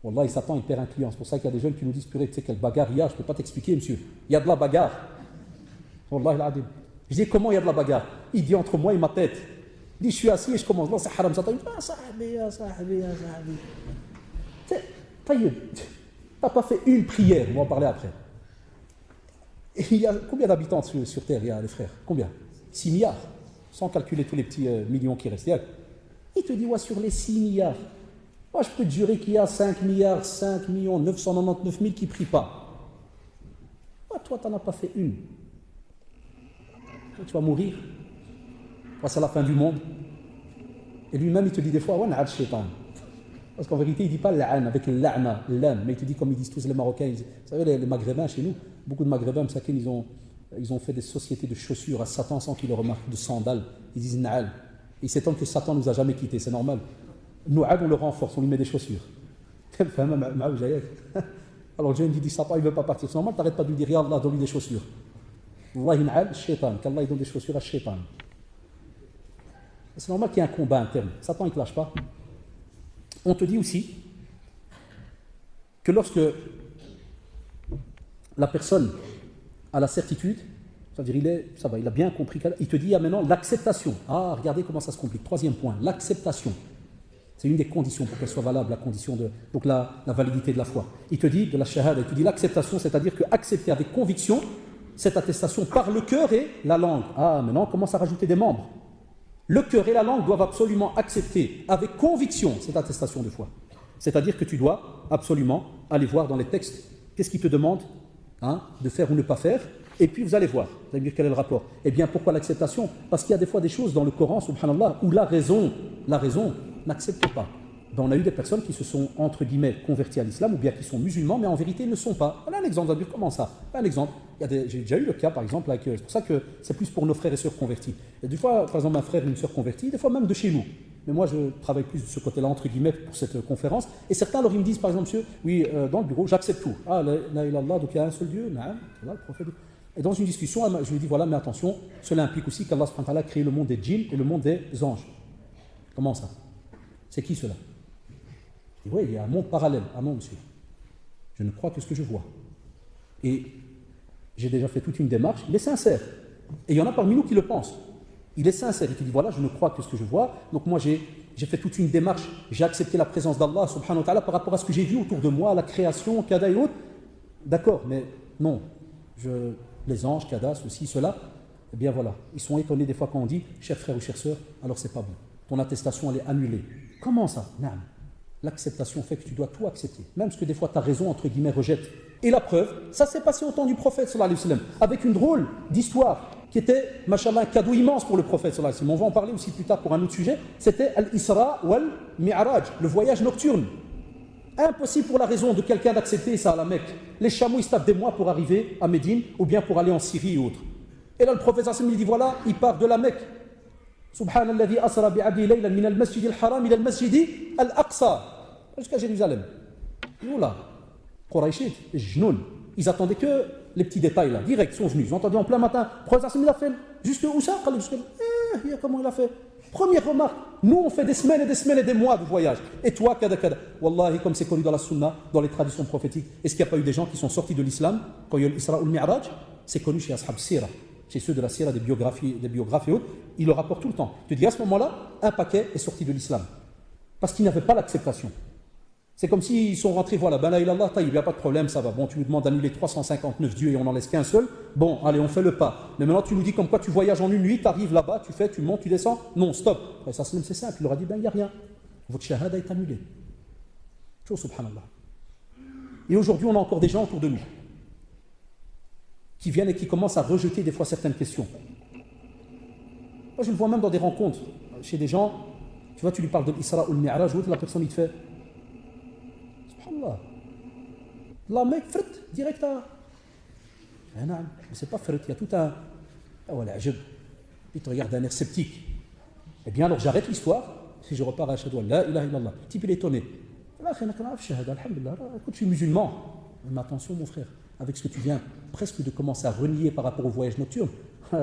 [SPEAKER 2] Wallah, Satan, il perd un client. C'est pour ça qu'il y a des jeunes qui nous disent, purée, tu sais quelle bagarre il y a, je ne peux pas t'expliquer, monsieur. Il y a de la bagarre. Wallah, il je dis, comment il y a de la bagarre? Il dit, entre moi et ma tête. Il dit, je suis assis et je commence. Non, c'est haram. Satan, il dit, sahabi, sahabi, sahabi. Tu n'as pas fait une prière, on va en parler après. Et il y a combien d'habitants sur Terre, il y a les frères? Combien? 6 milliards. Sans calculer tous les petits millions qui restent. Il te dit, ouais, sur les 6 milliards. Moi, je peux te jurer qu'il y a 5 milliards, 5 millions, 999 000 qui ne prient pas. Toi, tu n'en as pas fait une. Tu vas mourir. C'est la fin du monde. Et lui-même, il te dit des fois, ouais, shaitan. Parce qu'en vérité, il ne dit pas l'âne avec l'âna, l'âne, mais il te dit comme ils disent tous les Marocains. Vous savez, les Maghrébins chez nous, beaucoup de Maghrébins, ils ont fait des sociétés de chaussures à Satan sans qu'ils le remarquent, de sandales. Ils disent na'al. Ils s'étonnent que Satan ne nous a jamais quittés, c'est normal. Nous, on le renforce, on lui met des chaussures. Alors le jeune dit Satan, il ne veut pas partir. C'est normal, tu n'arrêtes pas de lui dire, Allah, donne-lui des chaussures. Wallahi shaitan, qu'Allah il donne des chaussures à shaitan. C'est normal qu'il y ait un combat interne. Satan, il ne te lâche pas. On te dit aussi que lorsque la personne a la certitude, c'est-à-dire il a bien compris, il te dit maintenant l'acceptation. Ah, regardez comment ça se complique. Troisième point, l'acceptation. C'est une des conditions pour qu'elle soit valable, la condition de donc la validité de la foi. Il te dit de la shahada, il te dit l'acceptation, c'est-à-dire que accepter avec conviction cette attestation par le cœur et la langue. Ah, maintenant on commence à rajouter des membres. Le cœur et la langue doivent absolument accepter avec conviction cette attestation de foi. C'est-à-dire que tu dois absolument aller voir dans les textes qu'est-ce qu'il te demande de faire ou ne pas faire. Et puis vous allez voir, vous allez me dire quel est le rapport. Eh bien pourquoi l'acceptation? Parce qu'il y a des fois des choses dans le Coran, subhanallah, où la raison n'accepte pas. ben, on a eu des personnes qui se sont, entre guillemets, converties à l'islam, ou bien qui sont musulmans, mais en vérité, ils ne le sont pas. Voilà un exemple, on va dire comment ça. Un exemple, j'ai déjà eu le cas, par exemple, c'est pour ça que c'est plus pour nos frères et sœurs convertis. Et des fois, par exemple, un frère et une sœur convertis, des fois même de chez nous. Mais moi, je travaille plus de ce côté-là, entre guillemets, pour cette conférence. Et certains, alors, ils me disent, par exemple, monsieur, oui, dans le bureau, j'accepte tout. Ah, la ilallah, donc il y a un seul Dieu, là, le prophète. Et dans une discussion, je lui dis, voilà, mais attention, cela implique aussi qu'Allah subhanahu wa ta'ala a créé le monde des djinns et le monde des anges. Comment ça? C'est qui cela? Je dis, oui, il y a un monde parallèle. Ah non, monsieur, je ne crois que ce que je vois. Et j'ai déjà fait toute une démarche, il est sincère. Et il y en a parmi nous qui le pensent. Il est sincère, il te dit, voilà, je ne crois que ce que je vois. Donc moi, j'ai fait toute une démarche, j'ai accepté la présence d'Allah subhanahu wa ta'ala par rapport à ce que j'ai vu autour de moi, la création, Kada et autres. D'accord, mais non, les anges, Kada, ceci, cela, eh bien voilà, ils sont étonnés des fois quand on dit, cher frère ou chère sœur, alors c'est pas bon. Ton attestation, elle est annulée. Comment ça? Non. L'acceptation fait que tu dois tout accepter. Même ce que des fois ta raison, entre guillemets, rejette. Et la preuve, ça s'est passé au temps du prophète, sallallahu alayhi wa sallam, avec une drôle d'histoire qui était, machallah, un cadeau immense pour le prophète, sallallahu alayhi wa sallam. On va en parler aussi plus tard pour un autre sujet. C'était Al-Isra wal-Mi'raj, le voyage nocturne. Impossible pour la raison de quelqu'un d'accepter ça à la Mecque. Les chameaux, ils se tapent des mois pour arriver à Médine ou bien pour aller en Syrie et autres. Et là, le prophète, sallallahu alayhi wa sallam, il dit voilà, il part de la Mecque. Subhanalladhi asra bi'abdi laylan min al-masjid al-haram ila al-masjid al-aqsa. Jusqu'à Jérusalem. Nous là, Quraïchid, Jnoun, ils attendaient que les petits détails là, direct, ils sont venus. Ils ont entendu en plein matin, Prophète il a fait, jusque où ça? Comment il a fait? Première remarque, nous on fait des semaines et des mois de voyage. Et toi, kada. Wallahi, comme c'est connu dans la sunna, dans les traditions prophétiques, est-ce qu'il n'y a pas eu des gens qui sont sortis de l'islam quand il y a eu l'Isra ou le Mi'raj? C'est connu chez Ashab Sira, chez ceux de la Sira, des biographes et autres, ils le rapportent tout le temps. Tu dis à ce moment-là, un paquet est sorti de l'islam. Parce qu'ils n'avaient pas l'acceptation. C'est comme s'ils sont rentrés, voilà, ben là, ilallah, il n'y a pas de problème, ça va. Bon, tu nous demandes d'annuler 359 dieux et on n'en laisse qu'un seul. Bon, allez, on fait le pas. Mais maintenant, tu nous dis comme quoi tu voyages en une nuit, tu arrives là-bas, tu fais, tu montes, tu descends. Non, stop. Et ça, c'est simple. Il leur a dit, ben, il n'y a rien. Votre shahada est annulée. Chose, subhanallah. Et aujourd'hui, on a encore des gens autour de nous qui viennent et qui commencent à rejeter des fois certaines questions. Moi, je le vois même dans des rencontres chez des gens. Tu vois, tu lui parles de l'Isra ou le Mi'raj, la personne, il te fait. Subhanallah. La Mecque, frit, direct à. Mais c'est pas frit, il y a tout un. Ah voilà, il te regarde d'un air sceptique. Eh bien, alors j'arrête l'histoire, si je repars à Ashhadu an la ilaha illallah. Le type, il est étonné. Écoute, je suis musulman. Mais attention, mon frère, avec ce que tu viens presque de commencer à renier par rapport au voyage nocturne,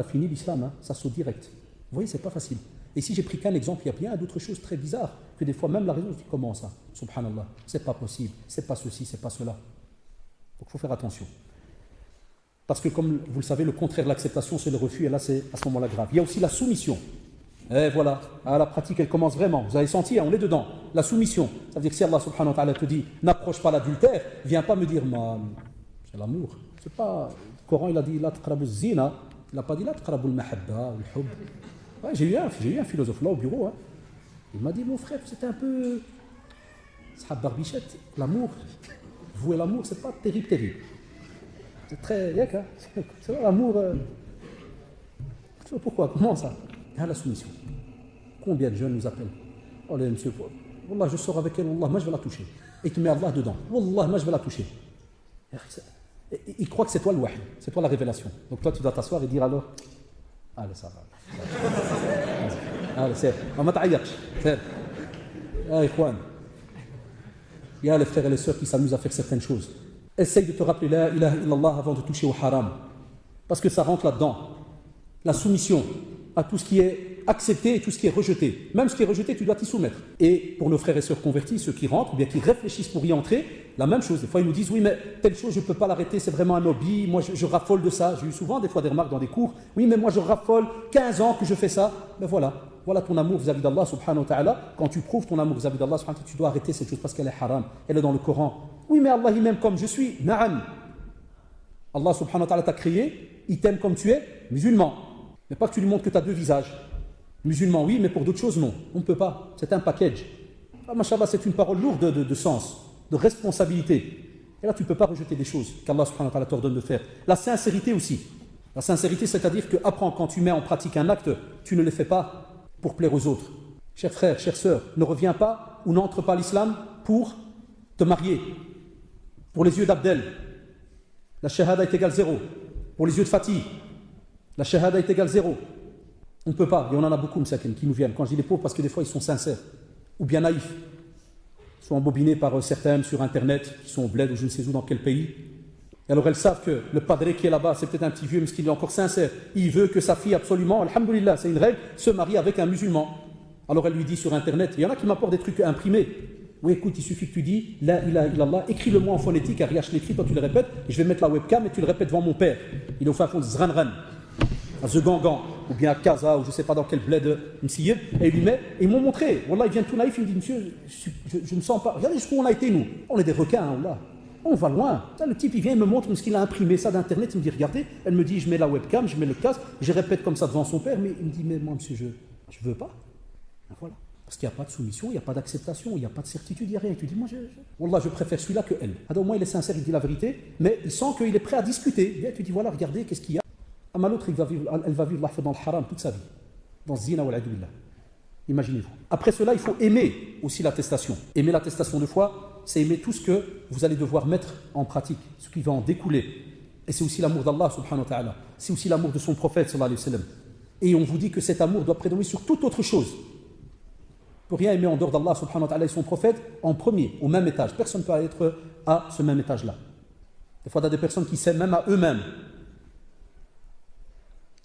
[SPEAKER 2] fini l'islam, hein, ça saute direct. Vous voyez, c'est pas facile. Et si j'ai pris qu'un exemple, il y a bien d'autres choses très bizarres que des fois, même la raison, je dis comment ça? Subhanallah, c'est pas possible, c'est pas ceci, c'est pas cela. Donc il faut faire attention. Parce que comme vous le savez, le contraire de l'acceptation, c'est le refus, et là c'est à ce moment-là grave. Il y a aussi la soumission. Et voilà, la pratique, elle commence vraiment. Vous avez senti, on est dedans. La soumission, ça veut dire que si Allah subhanahu wa ta'ala te dit n'approche pas l'adultère, viens pas me dire c'est l'amour. C'est pas. Le Coran, il a dit la taqrabu zina, il n'a pas dit la taqrabu al-mahabba, al-hub. Ouais, j'ai eu un philosophe là au bureau. Hein. Il m'a dit, mon frère, c'est un peu. Sahab Barbichette, l'amour, vouer l'amour, c'est pas terrible. C'est très. Hein. C'est l'amour. Tu vois pourquoi? Comment ça? La soumission. Combien de jeunes nous appellent? Oh, les monsieur, Wallah, je sors avec elle, Wallah, moi je vais la toucher. Et tu mets Allah dedans. Wallah, moi je vais la toucher. Il croit que c'est toi le wahy, c'est toi la révélation. Donc toi, tu dois t'asseoir et dire alors. Allez, ça va. Allez, c'est. On m'a taillé. C'est. Ah, Ikhwan. Il y a les frères et les sœurs qui s'amusent à faire certaines choses. Essaye de te rappeler la ilaha illallah avant de toucher au haram. Parce que ça rentre là-dedans. La soumission à tout ce qui est accepté et tout ce qui est rejeté. Même ce qui est rejeté, tu dois t'y soumettre. Et pour nos frères et sœurs convertis, ceux qui rentrent ou bien qui réfléchissent pour y entrer, la même chose. Des fois, ils nous disent, oui, mais telle chose, je ne peux pas l'arrêter, c'est vraiment un hobby, moi, je raffole de ça. J'ai eu souvent, des fois, des remarques dans des cours. Oui, mais moi, je raffole 15 ans que je fais ça. Mais voilà ton amour vis-à-vis d'Allah, subhanahu wa ta'ala. Quand tu prouves ton amour vis-à-vis d'Allah, subhanahu wa ta'ala, tu dois arrêter cette chose parce qu'elle est haram. Elle est dans le Coran. Oui, mais Allah, il m'aime comme je suis. Na'am. Allah, subhanahu wa ta'ala, t'a créé, il t'aime comme tu es, musulman. Mais pas que tu lui montres que tu as deux visages. Musulman, oui, mais pour d'autres choses, non. On ne peut pas. C'est un package. Ah, mashallah, c'est une parole lourde de sens, de responsabilité. Et là, tu ne peux pas rejeter des choses qu'Allah subhanahu wa ta'ala t'ordonne de faire. La sincérité aussi. La sincérité, c'est-à-dire que après, quand tu mets en pratique un acte, tu ne le fais pas pour plaire aux autres. Chers frères, chères sœurs, ne reviens pas pas ou n'entre pas l'islam pour te marier. Pour les yeux d'Abdel, la shahada est égale 0. Pour les yeux de Fatih, la shahada est égale 0. On ne peut pas, et on en a beaucoup, msakin, qui nous viennent. Quand je dis les pauvres, parce que des fois ils sont sincères, ou bien naïfs. Ils sont embobinés par certains sur internet, qui sont au bled ou je ne sais où, dans quel pays. Et alors elles savent que le padré qui est là-bas, c'est peut-être un petit vieux, mais qu'il est encore sincère. Il veut que sa fille absolument, alhamdoulilah, c'est une règle, se marie avec un musulman. Alors elle lui dit sur internet, il y en a qui m'apportent des trucs imprimés. Oui, écoute, il suffit que tu dis La ilaha illallah, écris-le-moi en phonétique, Ariach l'écrit, toi tu le répètes, et je vais mettre la webcam et tu le répètes devant mon père. Il est au fin fond de Zranran, à Zegangan, ou bien à Kaza, ou je ne sais pas dans quel bled Msiyeb, et il lui met, et ils m'ont montré. Wallah, il vient tout naïf, il me dit monsieur, je ne me sens pas. Regardez jusqu'où on a été nous. On est des requins, hein, là. On va loin. Ça, le type, il vient, il me montre ce qu'il a imprimé ça d'internet, il me dit regardez, elle me dit je mets la webcam, je mets le casque, je répète comme ça devant son père, mais il me dit mais moi monsieur, je veux pas. Ben voilà. Parce qu'il n'y a pas de soumission, il n'y a pas d'acceptation, il n'y a pas de certitude, il n'y a rien. Et tu dis, Wallah, je préfère celui-là que elle. Alors, au moins, il est sincère, il dit la vérité, mais il sent qu'il est prêt à discuter. Bien, tu dis, voilà, regardez, qu'est-ce qu'il y a. À l'autre, elle va vivre dans le haram toute sa vie, dans le zina ou l'adouillah. Imaginez-vous. Après cela, il faut aimer aussi l'attestation. Aimer l'attestation de foi, c'est aimer tout ce que vous allez devoir mettre en pratique, ce qui va en découler. Et c'est aussi l'amour d'Allah, subhanahu wa ta'ala. C'est aussi l'amour de son prophète, sallallahu alayhi wa sallam. Et on vous dit que cet amour doit prédominer sur toute autre chose. On ne peut rien aimer en dehors d'Allah subhanahu wa ta'ala et son prophète en premier, au même étage. Personne ne peut être à ce même étage-là. Des fois, il y a des personnes qui s'aiment même à eux-mêmes.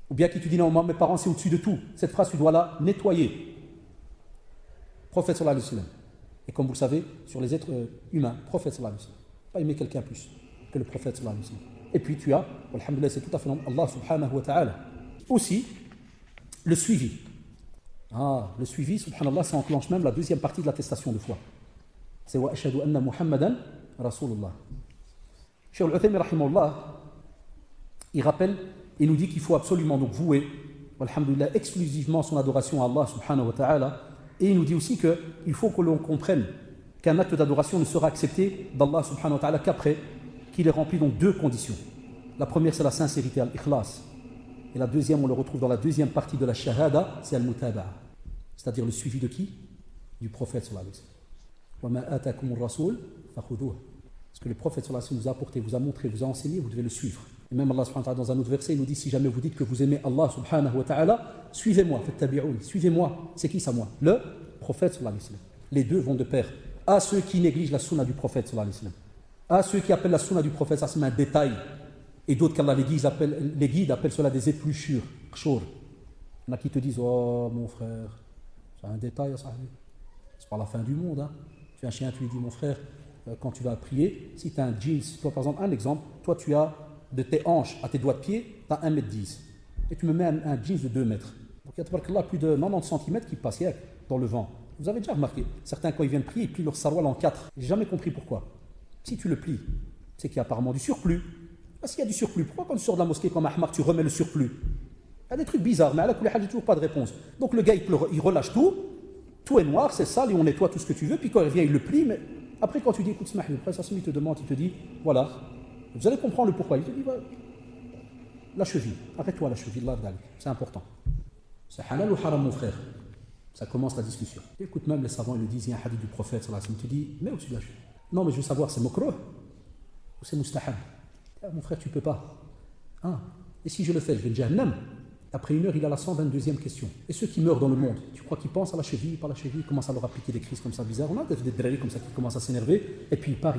[SPEAKER 2] Ou bien qui te disent non, moi, mes parents, c'est au-dessus de tout. Cette phrase, tu dois la nettoyer. Prophète sallallahu alayhi wa sallam. Et comme vous le savez, sur les êtres humains, prophète sallallahu alayhi wa sallam. Pas aimer quelqu'un plus que le prophète sallallahu alayhi wa sallam. Et puis tu as, alhamdoulilah, c'est tout à fait normal, Allah subhanahu wa ta'ala. Aussi, le suivi. Le suivi, subhanallah, ça enclenche même la deuxième partie de l'attestation de foi. C'est wa ashhadu anna Muhammadan Rasulullah. Cheikh al-Uthaymi rahimahullah, il rappelle et nous dit qu'il faut absolument donc vouer, alhamdulillah, exclusivement son adoration à Allah subhanahu wa ta'ala. Et il nous dit aussi qu'il faut que l'on comprenne qu'un acte d'adoration ne sera accepté d'Allah subhanahu wa ta'ala qu'après qu'il ait rempli donc deux conditions. La première, c'est la sincérité, al-ikhlas. Et la deuxième, on le retrouve dans la deuxième partie de la shahada, c'est al-mutaba'a. C'est-à-dire le suivi de qui? Du prophète sallallahu alayhi wa sallam. Wa ma atakumur rasoul fakhudhuhu. Ce que le prophète sallallahu alayhi wa sallam vous a apporté, vous a montré, vous a enseigné, vous devez le suivre. Et même Allah subhanahu wa ta'ala dans un autre verset, il nous dit si jamais vous dites que vous aimez Allah subhanahu wa ta'ala, suivez-moi, fattabi'oun, suivez-moi. C'est qui ça moi? Le prophète sallallahu alayhi wa sallam. Les deux vont de pair. À ceux qui négligent la sunna du prophète sallallahu alayhi wa sallam. À ceux qui appellent la sunna du prophète, ça c'est un détail. Et d'autres qu'Allah les guides appellent cela des épluchures. Kshur. Il y en a qui te disent oh mon frère, c'est un détail, c'est pas la fin du monde. Hein. Tu as un chien, tu lui dis mon frère, quand tu vas prier, si tu as un jeans, toi par exemple, un exemple, toi tu as de tes hanches à tes doigts de pied, tu as 1m10. Et tu me mets un jeans de 2 mètres. Donc il y a plus de 90 cm qui passent dans le vent. Vous avez déjà remarqué, certains quand ils viennent prier, ils plient leur sarwal en 4. J'ai jamais compris pourquoi. Si tu le plies, c'est qu'il y a apparemment du surplus. S'il y a du surplus, pourquoi quand tu sors de la mosquée comme Ahmar, tu remets le surplus? Il y a des trucs bizarres, mais à la coulée, il n'y a toujours pas de réponse. Donc le gars, il relâche tout est noir, c'est sale, et on nettoie tout ce que tu veux, puis quand il revient, il le plie, mais après quand tu dis, écoute, le prince il te demande, il te dit, voilà, vous allez comprendre le pourquoi. Il te dit, voilà, la cheville, arrête-toi la cheville, c'est important. C'est halal ou haram, mon frère? Ça commence la discussion. Écoute, même les savants, ils le disent, il y a un hadith du prophète, il te dit, mais au-dessus de la cheville. Non, mais je veux savoir, c'est mokroh ou c'est mustahab? Mon frère, tu ne peux pas. Et si je le fais, je vais le jahannam. Après 1 heure, il a la 122e question. Et ceux qui meurent dans le monde, tu crois qu'ils pensent à la cheville, pas la cheville, ils commencent à leur appliquer des crises comme ça bizarres. On a des drôles comme ça qui commencent à s'énerver, et puis il part.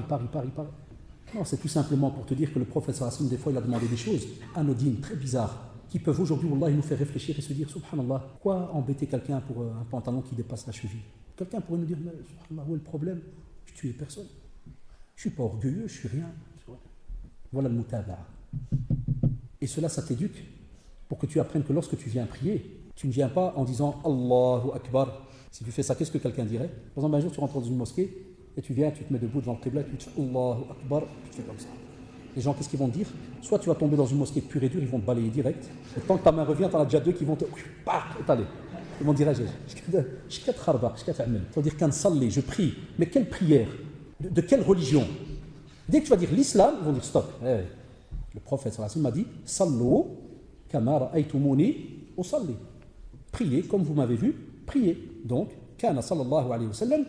[SPEAKER 2] Non, c'est tout simplement pour te dire que le prophète sallallahu alayhi wa sallam, des fois, il a demandé des choses anodines, très bizarres, qui peuvent aujourd'hui, wallah, nous faire réfléchir et se dire, subhanallah, pourquoi embêter quelqu'un pour un pantalon qui dépasse la cheville? Quelqu'un pourrait nous dire, mais subhanallah, où est le problème? Je tue personne. Je ne suis pas orgueilleux, je ne suis rien. Voilà le mutaba'a. Et cela, ça t'éduque pour que tu apprennes que lorsque tu viens prier, tu ne viens pas en disant Allahu Akbar. Si tu fais ça, qu'est-ce que quelqu'un dirait? Par exemple, un jour, tu rentres dans une mosquée et tu viens, tu te mets debout devant le qibla et tu te fais Allahu Akbar, tu te fais comme ça. Les gens, qu'est-ce qu'ils vont te dire? Soit tu vas tomber dans une mosquée pure et dure, ils vont te balayer direct. Et tant que ta main revient, tu en as déjà 2 qui vont te t'aller. Ils vont dire je dire qu'un salli, je prie. Mais quelle prière? De quelle religion? Dès que tu vas dire l'islam, ils vont dire stop. Le prophète sallallahu alayhi wa sallam m'a dit Sallu kama ra'aytumuni usalli. Priez comme vous m'avez vu, priez. Donc, kana sallallahu alayhi wa sallam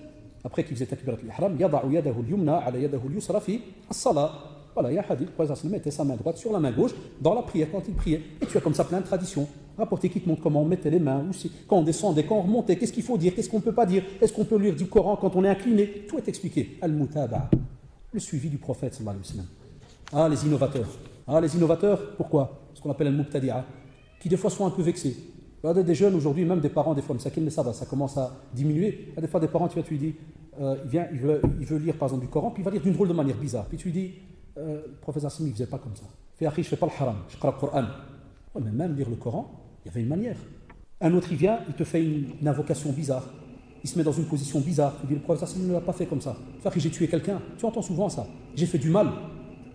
[SPEAKER 2] après qu'il faisait takbirat al-ihram, yada'u yadahu al-yumna ala yadahu al-yusra fi as-salat. Voilà, il y a un hadith, le prophète mettait sa main droite sur la main gauche dans la prière quand il priait. Et tu as comme ça plein de traditions. Rapportez qui te montre comment on mettait les mains, quand on descendait, quand on remontait, qu'est-ce qu'il faut dire, qu'est-ce qu'on ne peut pas dire, est-ce qu'on peut lire du Coran quand on est incliné. Tout est expliqué. Al-mutaba'a, le suivi du prophète sallallahu alayhi wa sallam. Ah, les innovateurs. Ah, les innovateurs, pourquoi? Ce qu'on appelle al-mubtadi'a, qui des fois sont un peu vexés. Il y a des jeunes aujourd'hui, même des parents, des fois, mais ça va, ça commence à diminuer. Il y a des fois des parents, tu lui dis, il veut lire par exemple du Coran, puis il va lire d'une drôle de manière bizarre. Puis tu lui dis, le professeur Hassan, il ne faisait pas comme ça. Fais akhi, je ne fais pas le haram, je crois le Coran. Ouais, mais même lire le Coran, il y avait une manière. Un autre, il vient, il te fait une invocation bizarre. Il se met dans une position bizarre. Tu dis, le professeur Hassan ne l'a pas fait comme ça. Fais akhi, j'ai tué quelqu'un. Tu entends souvent ça. J'ai fait du mal.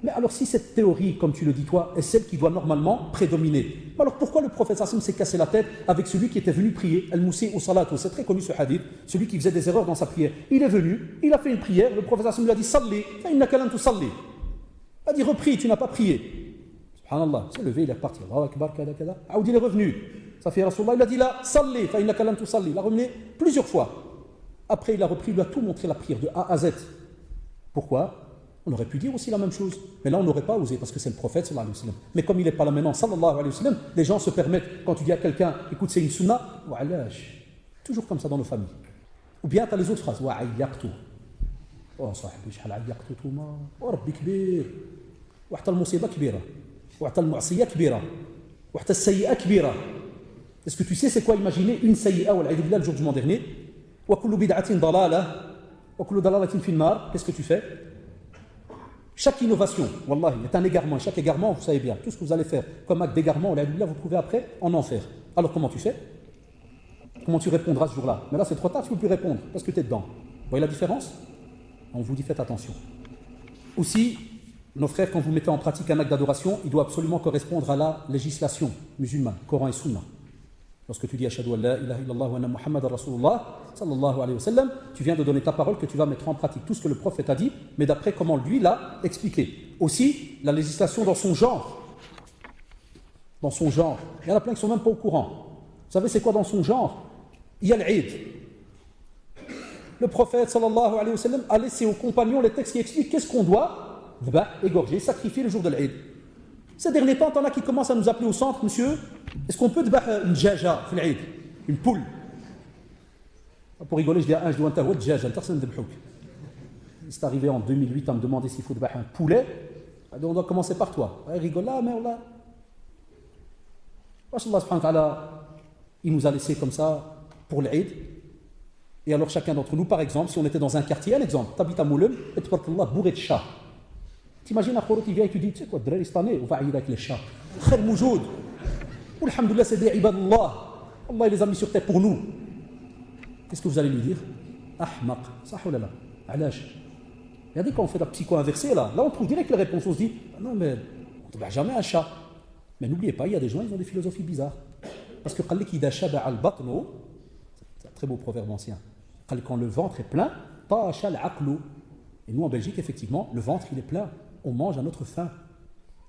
[SPEAKER 2] Mais alors, si cette théorie, comme tu le dis toi, est celle qui doit normalement prédominer, alors pourquoi le prophète Hassan s'est cassé la tête avec celui qui était venu prier, Al-Moussi au Salatu? C'est très connu ce hadith, celui qui faisait des erreurs dans sa prière. Il est venu, il a fait une prière, le prophète Hassan lui a dit Salli, fa innaka lan tusalli. Il a dit repris, tu n'as pas prié. Subhanallah, il s'est levé, il est reparti. Allahu Akbar, kada, kada. Aoud, il est revenu. Ça fait Rasulullah, il a dit là, Salli, fa innaka lan tusalli. Il a revenu plusieurs fois. Après, il a repris, il lui a tout montré la prière de A à Z. Pourquoi? On aurait pu dire aussi la même chose, mais là on n'aurait pas osé parce que c'est le prophète sallallahu alayhi wa sallam. Mais comme il n'est pas là maintenant, sallallahu alayhi wa sallam, les gens se permettent, quand tu dis à quelqu'un, écoute, c'est une sunna, wa'alash, toujours comme ça dans nos familles. Ou bien tu as les autres phrases, wa'ayyaqtu. Oh, sahibi, shahal ayyaqtu touma. Oh, rabbi kbir. Wahta al-musiba kbira. Wahta al-mu'asiya kbira. Wahta al-sayyi'a kbira. Est-ce que tu sais c'est quoi imaginer une sayyi'a wal-'a'idhu billah le jour du jugement dernier? Wa kullu bid'atin dalalah. Wa kullu dalalatin fi an-nar. Qu'est-ce que tu fais? Chaque innovation, wallahi, est un égarement. Chaque égarement, vous savez bien, tout ce que vous allez faire comme acte d'égarement, vous trouvez après en enfer. Alors comment tu fais? Comment tu répondras ce jour-là? Mais là c'est trop tard, tu ne peux plus répondre parce que tu es dedans. Vous voyez la différence? On vous dit faites attention. Aussi, nos frères, quand vous mettez en pratique un acte d'adoration, il doit absolument correspondre à la législation musulmane, Coran et Sunna. Lorsque tu dis Ashhadu an la ilaha illallah wa anna Muhammadan Rasulullah sallallahu alayhi wa sallam, tu viens de donner ta parole que tu vas mettre en pratique tout ce que le prophète a dit, mais d'après comment lui l'a expliqué. Aussi, la législation dans son genre. Dans son genre. Il y en a plein qui ne sont même pas au courant. Vous savez c'est quoi dans son genre? Il y a l'Eid. Le prophète sallallahu alayhi wa sallam a laissé aux compagnons les textes qui expliquent qu'est-ce qu'on doit égorger, sacrifier le jour de l'Eid. Ces derniers temps, t'en as qui commencent à nous appeler au centre, monsieur, est-ce qu'on peut dbah une djaja في العيد, une poule? Pour rigoler, je dis à un, je dis un djaja, personne ne dbhouk. C'est arrivé en 2008 à me demander s'il faut dbah un poulet. On doit commencer par toi. Il rigole là, mais là. Allah subhanahu wa ta'ala, il nous a laissé comme ça pour l'Eid. Et alors chacun d'entre nous, par exemple, si on était dans un quartier, un exemple, t'habites à Moulem, et tu portes Allah bourré de chats. T'imagines un khoro qui vient et tu dis, tu sais quoi, drari cette année, on va aïder avec les chats. Khel moujoud. Alhamdoulilah, c'est des ibadullah. Allah les a mis sur terre pour nous. Qu'est-ce que vous allez lui dire? Ahmaq. Sahoulala. Alash. Regardez quand on fait la psycho inversée là. Là on trouve direct les réponses. On se dit, non mais on ne va jamais un chat. Mais n'oubliez pas, il y a des gens, ils ont des philosophies bizarres. Parce que c'est un très beau proverbe ancien. Quand le ventre est plein, et nous en Belgique, effectivement, le ventre il est plein. On mange à notre faim.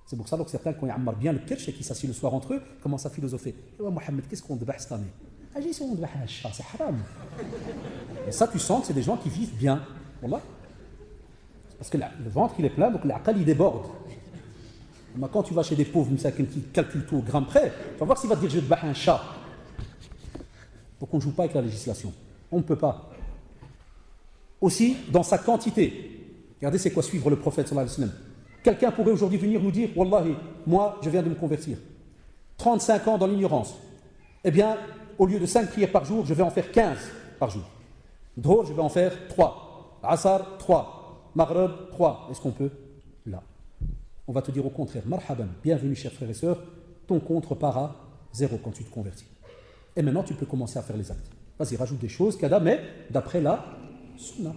[SPEAKER 2] C'est pour ça que certains, quand ils amarrent bien le kirch et qui s'assient le soir entre eux, commencent à philosopher. Et Mohamed, qu'est-ce qu'on débâche cette année? Ah, j'ai dit, on débâche un chat, c'est haram. Et ça, tu sens que c'est des gens qui vivent bien. Voilà. Parce que le ventre il est plein, donc l'aqal il déborde. Mais quand tu vas chez des pauvres qui calculent tout au gramme près, tu vas voir s'il va te dire je vais te battre un chat. Donc on ne joue pas avec la législation. On ne peut pas. Aussi, dans sa quantité. Regardez c'est quoi suivre le prophète sallallahu alayhi wa sallam. Quelqu'un pourrait aujourd'hui venir nous dire Wallahi, moi je viens de me convertir. 35 ans dans l'ignorance. Eh bien, au lieu de 5 prières par jour, je vais en faire 15 par jour. Dhuhr, je vais en faire 3. Asar, 3. Maghrib, 3. Est-ce qu'on peut? Là. On va te dire au contraire, marhaban, bienvenue chers frères et sœurs, ton compte repart à 0 quand tu te convertis. Et maintenant tu peux commencer à faire les actes. Vas-y, rajoute des choses, kada, mais d'après la sunna.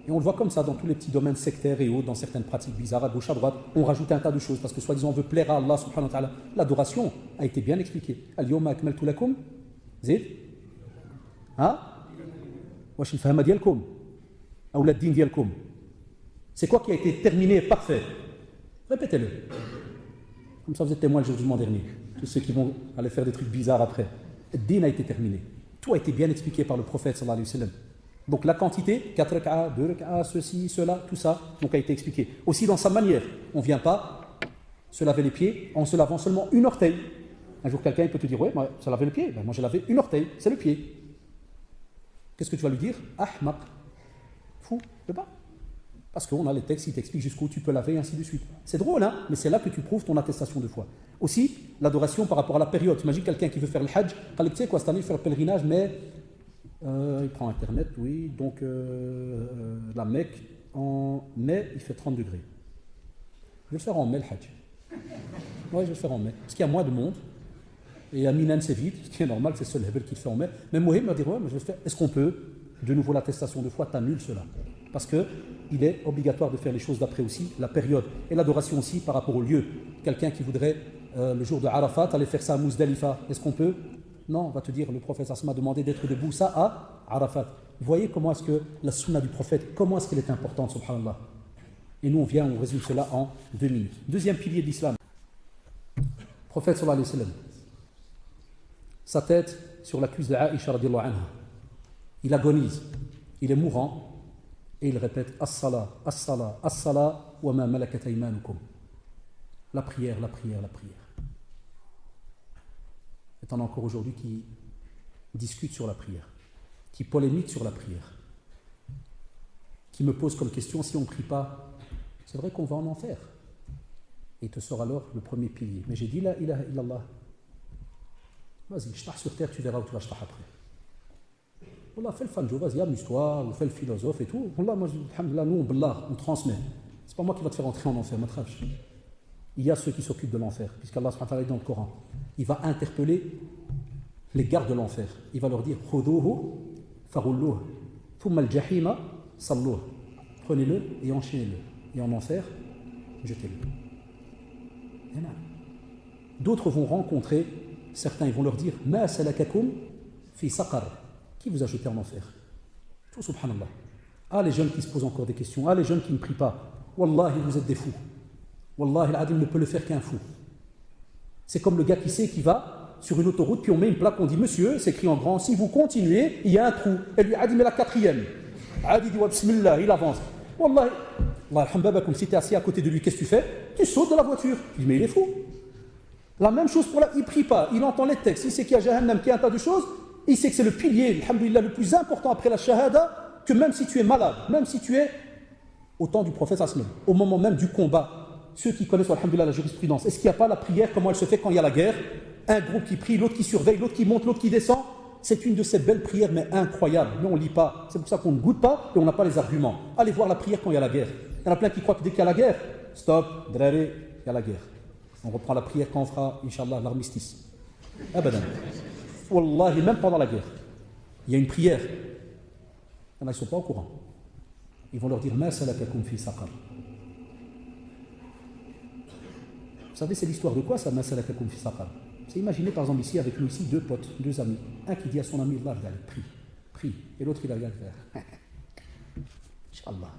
[SPEAKER 2] Et on le voit comme ça dans tous les petits domaines sectaires et autres, dans certaines pratiques bizarres, à gauche, à droite, on rajoute un tas de choses, parce que soi-disant on veut plaire à Allah subhanahu wa ta'ala. L'adoration a été bien expliquée. Al-yawma akmaltu lakum, zid, wash al-fahma diyalkum, ou la din diyalkum. C'est quoi qui a été terminé, parfait? Répétez-le. Comme ça vous êtes témoin le jour du jugement dernier. Tous ceux qui vont aller faire des trucs bizarres après. Le din a été terminé. Tout a été bien expliqué par le prophète sallallahu alayhi wa sallam. Donc la quantité, 4 raka'a, 2 raka'a, ceci, cela, tout ça, donc a été expliqué. Aussi dans sa manière, on ne vient pas se laver les pieds en se lavant seulement une orteil. Un jour quelqu'un peut te dire, ouais, moi, se laver le pied, ben, moi j'ai lavé une orteil, c'est le pied. Qu'est-ce que tu vas lui dire? Ahmaq. Fou, je peux pas. Parce qu'on a les textes qui t'expliquent jusqu'où tu peux laver et ainsi de suite. C'est drôle, hein, mais c'est là que tu prouves ton attestation de foi. Aussi, l'adoration par rapport à la période. Imagine quelqu'un qui veut faire le hajj, tu sais quoi, cette année, il fait le pèlerinage, mais il prend internet, oui, donc la Mecque, en mai, il fait 30 degrés. Je vais le faire en mai, le hajj. Oui, je vais le faire en mai, parce qu'il y a moins de monde, et à Minan, c'est vide, ce qui est normal, c'est seul Hebel qui le fait en mai. Mais Mohim va dire, ouais, mais je vais le faire. Est-ce qu'on peut, de nouveau, l'attestation de foi, t'annule cela? Parce qu'il est obligatoire de faire les choses d'après aussi, la période, et l'adoration aussi par rapport au lieu. Quelqu'un qui voudrait, le jour de Arafat, aller faire ça à Muzdalifa, est-ce qu'on peut? Non, on va te dire, le prophète Asma a demandé d'être debout, ça à Arafat. Vous voyez comment est-ce que la sunna du prophète, comment est-ce qu'elle est importante, subhanallah. Et nous, on résume cela en 2 minutes. Deuxième pilier de l'islam. Prophète sallallahu alayhi wa sallam. Sa tête sur la cuisse de Aïcha radiyallahu anha. Il agonise, il est mourant, et il répète As-salah, As-salah, As-salah, wa ma malakat aymanukum. La prière, la prière, la prière. Et on a encore aujourd'hui qui discutent sur la prière, qui polémiquent sur la prière, qui me posent comme question, si on ne prie pas, c'est vrai qu'on va en enfer. Et il te sort alors le premier pilier. Mais j'ai dit la ilaha illallah. Vas-y, je sur terre, tu verras où tu vas je après. Wallah, fais le fanjo, vas-y, amuse-toi, fais le philosophe et tout. Wallah, moi, alhamdoulilah, nous, on transmet. C'est pas moi qui va te faire entrer en enfer, matraf. Il y a ceux qui s'occupent de l'enfer, puisqu'Allah subhanahu wa ta'ala dit dans le Coran. Il va interpeller les gardes de l'enfer. Il va leur dire Khudouhu farulluh, thumma al-jahima salluh. Prenez-le et enchaînez-le. Et en enfer, jetez-le. D'autres vont rencontrer, certains ils vont leur dire Ma salakakum fi saqar. Qui vous a jeté en enfer? Tout subhanallah. Ah, les jeunes qui se posent encore des questions. Ah, les jeunes qui ne prient pas. Wallahi, vous êtes des fous. Wallahi, l'adil ne peut le faire qu'un fou. C'est comme le gars qui sait qui va sur une autoroute, puis on met une plaque, on dit Monsieur, c'est écrit en grand, si vous continuez, il y a un trou. Et lui, Adi met la 4e. Adi dit Bismillah, il avance. Wallahi, comme si tu es assis à côté de lui, qu'est-ce que tu fais? Tu sautes de la voiture. Il dit Mais il est fou. La même chose pour il ne prie pas, il entend les textes, il sait qu'il y a Jahannam, qu'il y a un tas de choses. Il sait que c'est le pilier, alhamdoulilah, le plus important après la shahada, que même si tu es malade, même si tu es au temps du prophète Aslam, au moment même du combat, ceux qui connaissent alhamdoulilah la jurisprudence, est-ce qu'il n'y a pas la prière, comment elle se fait quand il y a la guerre? Un groupe qui prie, l'autre qui surveille, l'autre qui monte, l'autre qui descend. C'est une de ces belles prières, mais incroyables. Mais on ne lit pas. C'est pour ça qu'on ne goûte pas et on n'a pas les arguments. Allez voir la prière quand il y a la guerre. Il y en a plein qui croient que dès qu'il y a la guerre, stop, draré, il y a la guerre. On reprend la prière quand on fera, Inch'Allah, l'armistice. Abadan. Wallahi, même pendant la guerre, il y a une prière. Il y en a qui ne sont pas au courant. Ils vont leur dire Ma salakakum fi saqar. Vous savez, c'est l'histoire de quoi ça, Ma salakakum fi saqar? C'est imaginez par exemple ici, avec nous ici, 2 potes, 2 amis. Un qui dit à son ami Allah, regarde, prie. Et l'autre il regarde vers. Inch'Allah.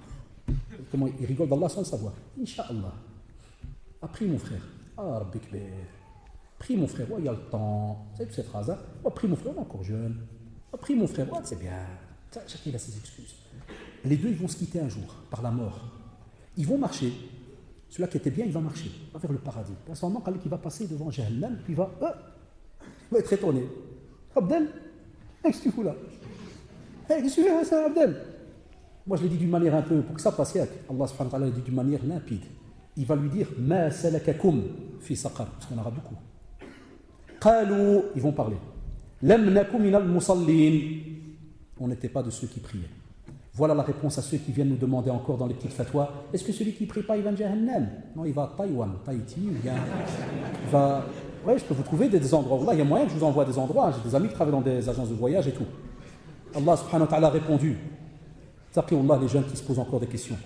[SPEAKER 2] Comment il rigole d'Allah sans le savoir. Inch'Allah. Ah, prie mon frère. Ah, Rabbi Kbir. Prie mon frère, il y a le temps. Vous savez toutes ces phrases, hein? Oh, prie mon frère, on est encore jeune. Oh, prie mon frère, c'est bien. Chacun a ses excuses. Les deux, ils vont se quitter un jour, par la mort. Ils vont marcher. Celui-là qui était bien, il va marcher, il va vers le paradis. À ce moment, quelqu'un qui va passer devant Jahannam, puis il va être étonné. Abdel, qu'est-ce que tu fous là? Qu'est-ce que tu fais, ça, Abdel? Moi, je l'ai dit d'une manière un peu, pour que ça passe, Allah subhanahu wa ta'ala l'a dit d'une manière limpide. Il va lui dire Ma salakakum fi saqar, parce qu'on aura beaucoup. Qalou, ils vont parler. Lam nakum minal musallin. On n'était pas de ceux qui priaient. Voilà la réponse à ceux qui viennent nous demander encore dans les petites fatwas. Est-ce que celui qui ne prie pas, il va à Jahannam? Non, il va à Taïwan, Tahiti, il va... Ouais, je peux vous trouver des endroits. Là, il y a moyen que je vous envoie des endroits. J'ai des amis qui travaillent dans des agences de voyage et tout. Allah subhanahu wa ta'ala a répondu. Taqiyullah, les jeunes qui se posent encore des questions.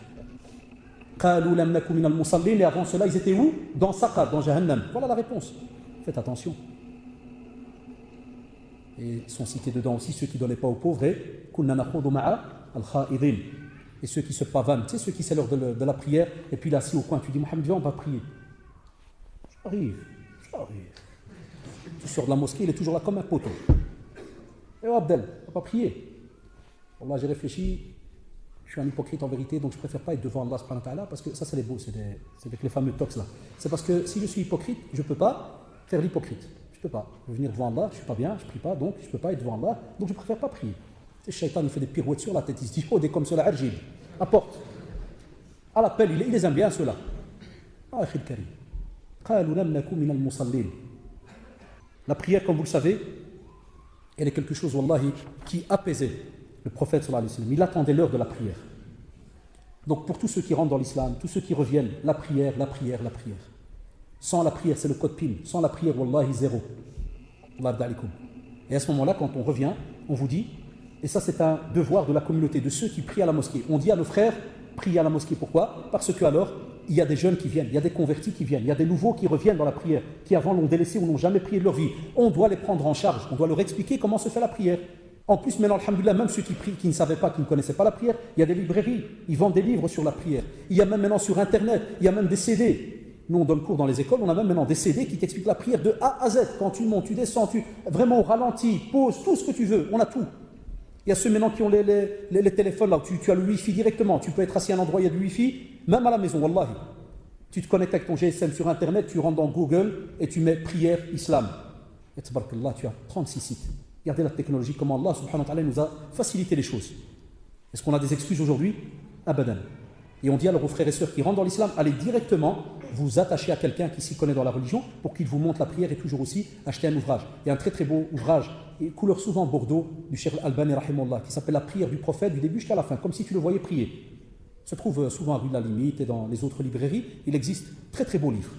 [SPEAKER 2] Qalou lam nakum minal musallin. Et avant cela, ils étaient où? Dans Saqar, dans Jahannam. Voilà la réponse. Faites attention. Et sont cités dedans aussi ceux qui ne donnaient pas aux pauvres et kunna nakhudu ma'a al-kha'idin. Et ceux qui se pavanent, tu sais, ceux qui c'est l'heure de la prière, et puis là, assis au coin, tu dis Mohamed, viens, on va prier. J'arrive. Tu sors de la mosquée, il est toujours là comme un poteau. Et Abdel, on va pas prier. Wallah, j'ai réfléchi, je suis un hypocrite en vérité, donc je préfère pas être devant Allah subhanahu wa ta'ala, parce que ça c'est les beaux, c'est avec les fameux tox là. C'est parce que si je suis hypocrite, je peux pas faire l'hypocrite. Je peux pas. Je veux venir devant Allah, je suis pas bien, je prie pas, donc je peux pas être devant Allah, donc je préfère pas prier. Le shaitan il fait des pirouettes sur la tête, il se dit, oh, des comme cela, arjib, apporte. À l'appel, il les aime bien ceux-là. Ah, akhil karim. Qalu lam nakum min al-musallin. La prière, comme vous le savez, elle est quelque chose, wallahi, qui apaisait le prophète sallallahu alayhi wa sallam. Il attendait l'heure de la prière. Donc pour tous ceux qui rentrent dans l'islam, tous ceux qui reviennent, la prière, la prière, la prière. Sans la prière, c'est le code PIN. Sans la prière, wallahi, zéro. Et à ce moment-là, quand on revient, on vous dit, et ça c'est un devoir de la communauté, de ceux qui prient à la mosquée. On dit à nos frères, priez à la mosquée. Pourquoi? Parce que alors, il y a des jeunes qui viennent, il y a des convertis qui viennent, il y a des nouveaux qui reviennent dans la prière, qui avant l'ont délaissé ou n'ont jamais prié de leur vie. On doit les prendre en charge, on doit leur expliquer comment se fait la prière. En plus, maintenant, alhamdoulilah, même ceux qui prient, qui ne savaient pas, qui ne connaissaient pas la prière, il y a des librairies, ils vendent des livres sur la prière. Il y a même maintenant sur Internet, il y a même des CD. Nous, on donne cours dans les écoles, on a même maintenant des CD qui t'expliquent la prière de A à Z. Quand tu montes, tu descends, vraiment au ralenti, pause, tout ce que tu veux, on a tout. Il y a ceux maintenant qui ont les téléphones là, où tu as le Wi-Fi directement, tu peux être assis à un endroit, il y a du Wi-Fi, même à la maison, wallahi. Tu te connectes avec ton GSM sur Internet, tu rentres dans Google et tu mets prière islam. Et tabarakallah, tu as 36 sites. Regardez la technologie, comment Allah subhanahu wa ta'ala nous a facilité les choses. Est-ce qu'on a des excuses aujourd'hui? Abadan. Et on dit alors aux frères et sœurs qui rentrent dans l'islam, allez directement vous attacher à quelqu'un qui s'y connaît dans la religion pour qu'il vous montre la prière et toujours aussi acheter un ouvrage. Il y a un très très beau ouvrage, et couleur souvent bordeaux, du Cheikh Al-Albani rahimahullah, qui s'appelle La prière du prophète du début jusqu'à la fin, comme si tu le voyais prier. Se trouve souvent à Rue de la Limite et dans les autres librairies. Il existe très très beaux livres.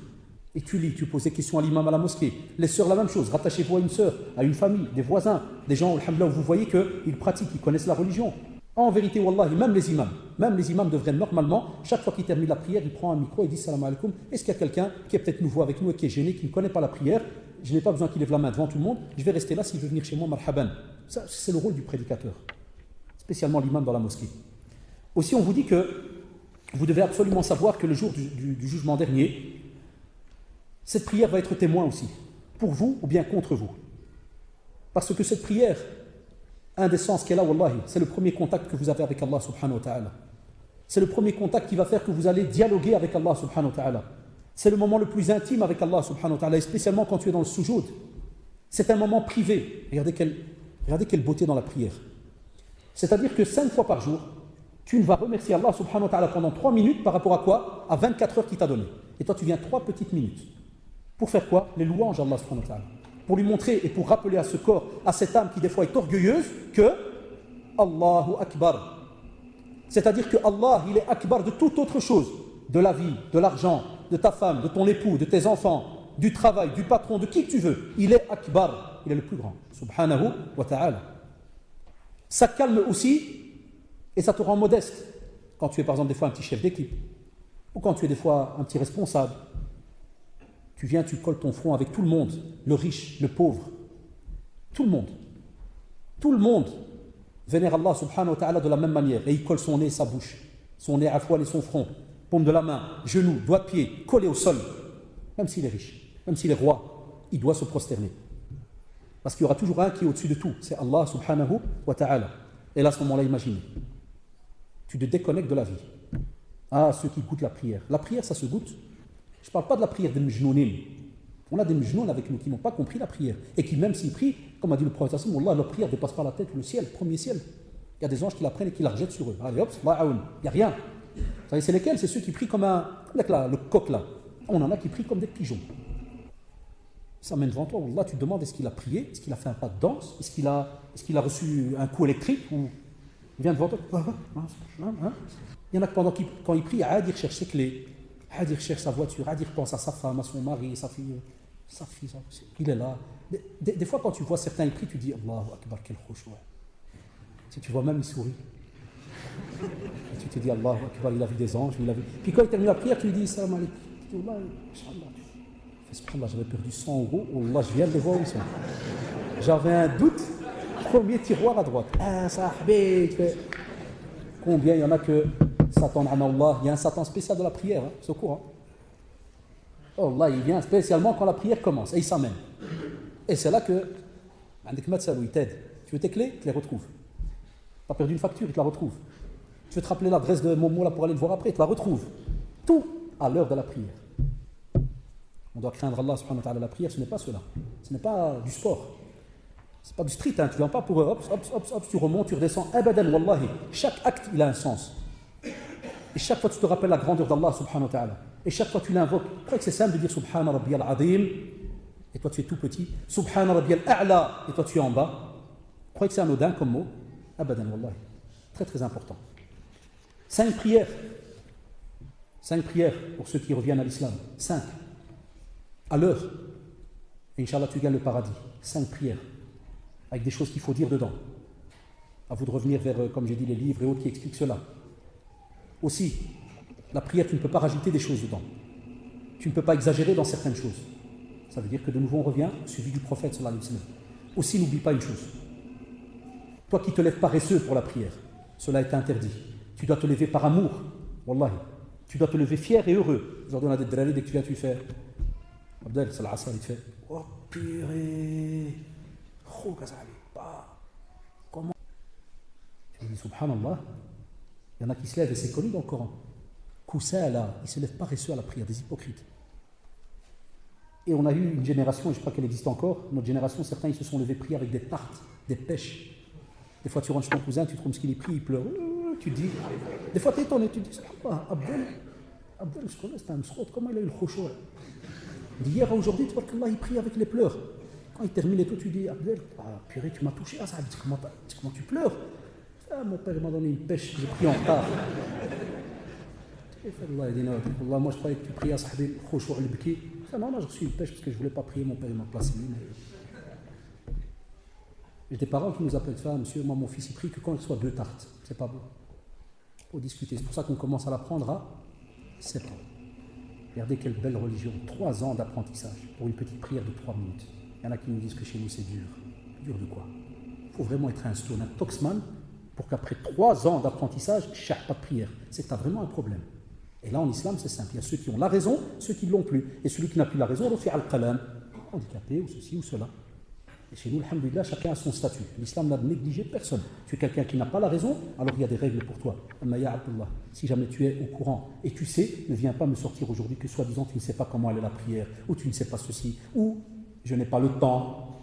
[SPEAKER 2] Et tu lis, tu poses des questions à l'imam à la mosquée. Les sœurs, la même chose. Rattachez-vous à une sœur, à une famille, des voisins, des gens, alhamdoulilah, où vous voyez qu'ils pratiquent, ils connaissent la religion. En vérité, wallahi, même les imams devraient normalement, chaque fois qu'ils terminent la prière, ils prennent un micro et disent salam alaikum. Est-ce qu'il y a quelqu'un qui est peut-être nouveau avec nous et qui est gêné, qui ne connaît pas la prière? Je n'ai pas besoin qu'il lève la main devant tout le monde. Je vais rester là s'il veut venir chez moi, marhaban. Ça, c'est le rôle du prédicateur, spécialement l'imam dans la mosquée. Aussi, on vous dit que vous devez absolument savoir que le jour du jugement dernier, cette prière va être témoin aussi, pour vous ou bien contre vous. Parce que cette prière, un des sens qu'elle a, wallahi, c'est le premier contact que vous avez avec Allah subhanahu wa ta'ala. C'est le premier contact qui va faire que vous allez dialoguer avec Allah subhanahu wa ta'ala. C'est le moment le plus intime avec Allah subhanahu wa ta'ala, et spécialement quand tu es dans le sujoud. C'est un moment privé. Regardez quelle beauté dans la prière. C'est-à-dire que 5 fois par jour, tu ne vas remercier Allah subhanahu wa ta'ala pendant 3 minutes par rapport à quoi? À 24 heures qu'il t'a donné. Et toi, tu viens 3 petites minutes. Pour faire quoi? Les louanges à Allah subhanahu wa ta'ala. Pour lui montrer et pour rappeler à ce corps, à cette âme qui des fois est orgueilleuse, que Allahu Akbar. C'est-à-dire que Allah, il est Akbar de toute autre chose. De la vie, de l'argent, de ta femme, de ton époux, de tes enfants, du travail, du patron, de qui que tu veux. Il est Akbar. Il est le plus grand. Subhanahu wa ta'ala. Ça calme aussi et ça te rend modeste. Quand tu es par exemple des fois un petit chef d'équipe, ou quand tu es des fois un petit responsable, tu viens, tu colles ton front avec tout le monde, le riche, le pauvre, tout le monde. Tout le monde vénère Allah subhanahu wa ta'ala de la même manière et il colle son nez et sa bouche, son nez à fois et son front, paume de la main, genou, doigt de pied, collé au sol. Même s'il est riche, même s'il est roi, il doit se prosterner. Parce qu'il y aura toujours un qui est au-dessus de tout, c'est Allah subhanahu wa ta'ala. Et là, à ce moment-là, imaginez, tu te déconnectes de la vie. Ah, ceux qui goûtent la prière. La prière, ça se goûte. Je ne parle pas de la prière des mujnounin. On a des mujnouns avec nous qui n'ont pas compris la prière et qui, même s'ils prient, comme a dit le prophète, Allah, leur prière ne dépasse pas la tête le ciel, le premier ciel. Il y a des anges qui la prennent et qui la rejettent sur eux. Allez hop, il n'y a rien. Vous savez, c'est lesquels? C'est ceux qui prient comme le coq là. On en a qui prient comme des pigeons. Ça mène devant toi, Allah, tu te demandes est-ce qu'il a prié, est-ce qu'il a fait un pas de danse, est-ce qu'il a reçu un coup électrique ou il vient devant toi. Il y en a qui, quand il prie, il recherche ses clés. Il recherche sa voiture, il pense à sa femme, à son mari, sa fille, il est là. Des fois, quand tu vois certains écrits, tu dis Allahu Akbar, quel khushu'. Si tu vois même, il sourit. Et tu te dis Allahu Akbar, il a vu des anges, il a vu. Puis quand il termine la prière, tu lui dis Salam alaikum. Tu dis Allah, Inch'Allah, j'avais perdu 100 €. Allah, je viens de les voir où ils sont. J'avais un doute, premier tiroir à droite. Ah, sahbé, combien il y en a que. Satan, il y a un Satan spécial de la prière, hein, secours. Hein. Oh là, il vient spécialement quand la prière commence et il s'amène. Et c'est là que il t'aide. Tu veux tes clés? Tu les retrouves. Tu as perdu une facture, il te la retrouve. Tu veux te rappeler l'adresse de Momo là pour aller le voir après, il te la retrouve. Tout à l'heure de la prière. On doit craindre Allah subhanahu wa ta'ala. La prière, ce n'est pas cela. Ce n'est pas du sport. Ce n'est pas du street. Hein. Tu ne viens pas pour hop, tu remontes, tu redescends. Abadan, wallahi. Chaque acte, il a un sens. Et chaque fois, tu te rappelles la grandeur d'Allah subhanahu wa ta'ala. Et chaque fois, tu l'invoques. Tu crois que c'est simple de dire Subhana Rabbiyal Azim. Et toi, tu es tout petit. Subhana Rabbiyal A'la. Et toi, tu es en bas. Tu crois que c'est anodin comme mot? Abadan, wallahi. Très, très important. 5 prières. 5 prières pour ceux qui reviennent à l'islam. 5. À l'heure. Et Inch'Allah, tu gagnes le paradis. 5 prières. Avec des choses qu'il faut dire dedans. À vous de revenir vers, comme j'ai dit, les livres et autres qui expliquent cela. Aussi, la prière, tu ne peux pas rajouter des choses dedans. Tu ne peux pas exagérer dans certaines choses. Ça veut dire que de nouveau, on revient au suivi du prophète, sallallahu alayhi wa sallam. Aussi, n'oublie pas une chose. Toi qui te lèves paresseux pour la prière, cela est interdit. Tu dois te lever par amour. Wallahi. Tu dois te lever fier et heureux. Aujourd'hui, on a des drari, dès que tu viens, tu fais Abdel, c'est l'asar, il te fait oh purée, comment? Tu dis subhanallah, il y en a qui se lèvent et c'est connu dans le Coran. Kousala, ils se lèvent paresseux à la prière, des hypocrites. Et on a eu une génération, et je crois qu'elle existe encore, notre génération, certains ils se sont levés prier avec des tartes, des pêches. Des fois tu rentres chez ton cousin, tu trouves ce qu'il est pris, il pleure. Tu te dis, des fois tu es étonné, tu te dis, Abdel, je connais, c'est un msrout, comment il a eu le khushu'? D'hier à aujourd'hui, tu vois qu'Allah il prie avec les pleurs. Quand il termine et tout, tu dis, Abdel, purée, tu m'as touché, ça, comment tu pleures? Mon père m'a donné une pêche, j'ai pris en retard. Allah, moi je croyais que tu priais à Sahbi, khushu' al-bki. Non, j'ai reçu une pêche parce que je ne voulais pas prier, mon père m'a placé. J'ai des parents qui nous appellent ça, monsieur, moi mon fils il prie que quand il soit 2 tartes. C'est pas beau. Il faut discuter. C'est pour ça qu'on commence à l'apprendre à 7 ans. Regardez quelle belle religion. 3 ans d'apprentissage pour une petite prière de 3 minutes. Il y en a qui nous disent que chez nous c'est dur. Dur de quoi? Il faut vraiment être un stone, un toxman, pour qu'après 3 ans d'apprentissage, pas de prière. C'est que tu as vraiment un problème. Et là en islam c'est simple. Il y a ceux qui ont la raison, ceux qui ne l'ont plus. Et celui qui n'a plus la raison, refaire al-qalam, handicapé ou ceci ou cela. Et chez nous, alhamdoulilah, chacun a son statut. L'islam n'a négligé personne. Tu es quelqu'un qui n'a pas la raison, alors il y a des règles pour toi. Amma ya Abdullah, si jamais tu es au courant et tu sais, ne viens pas me sortir aujourd'hui que soi-disant tu ne sais pas comment aller à la prière, ou tu ne sais pas ceci, ou je n'ai pas le temps.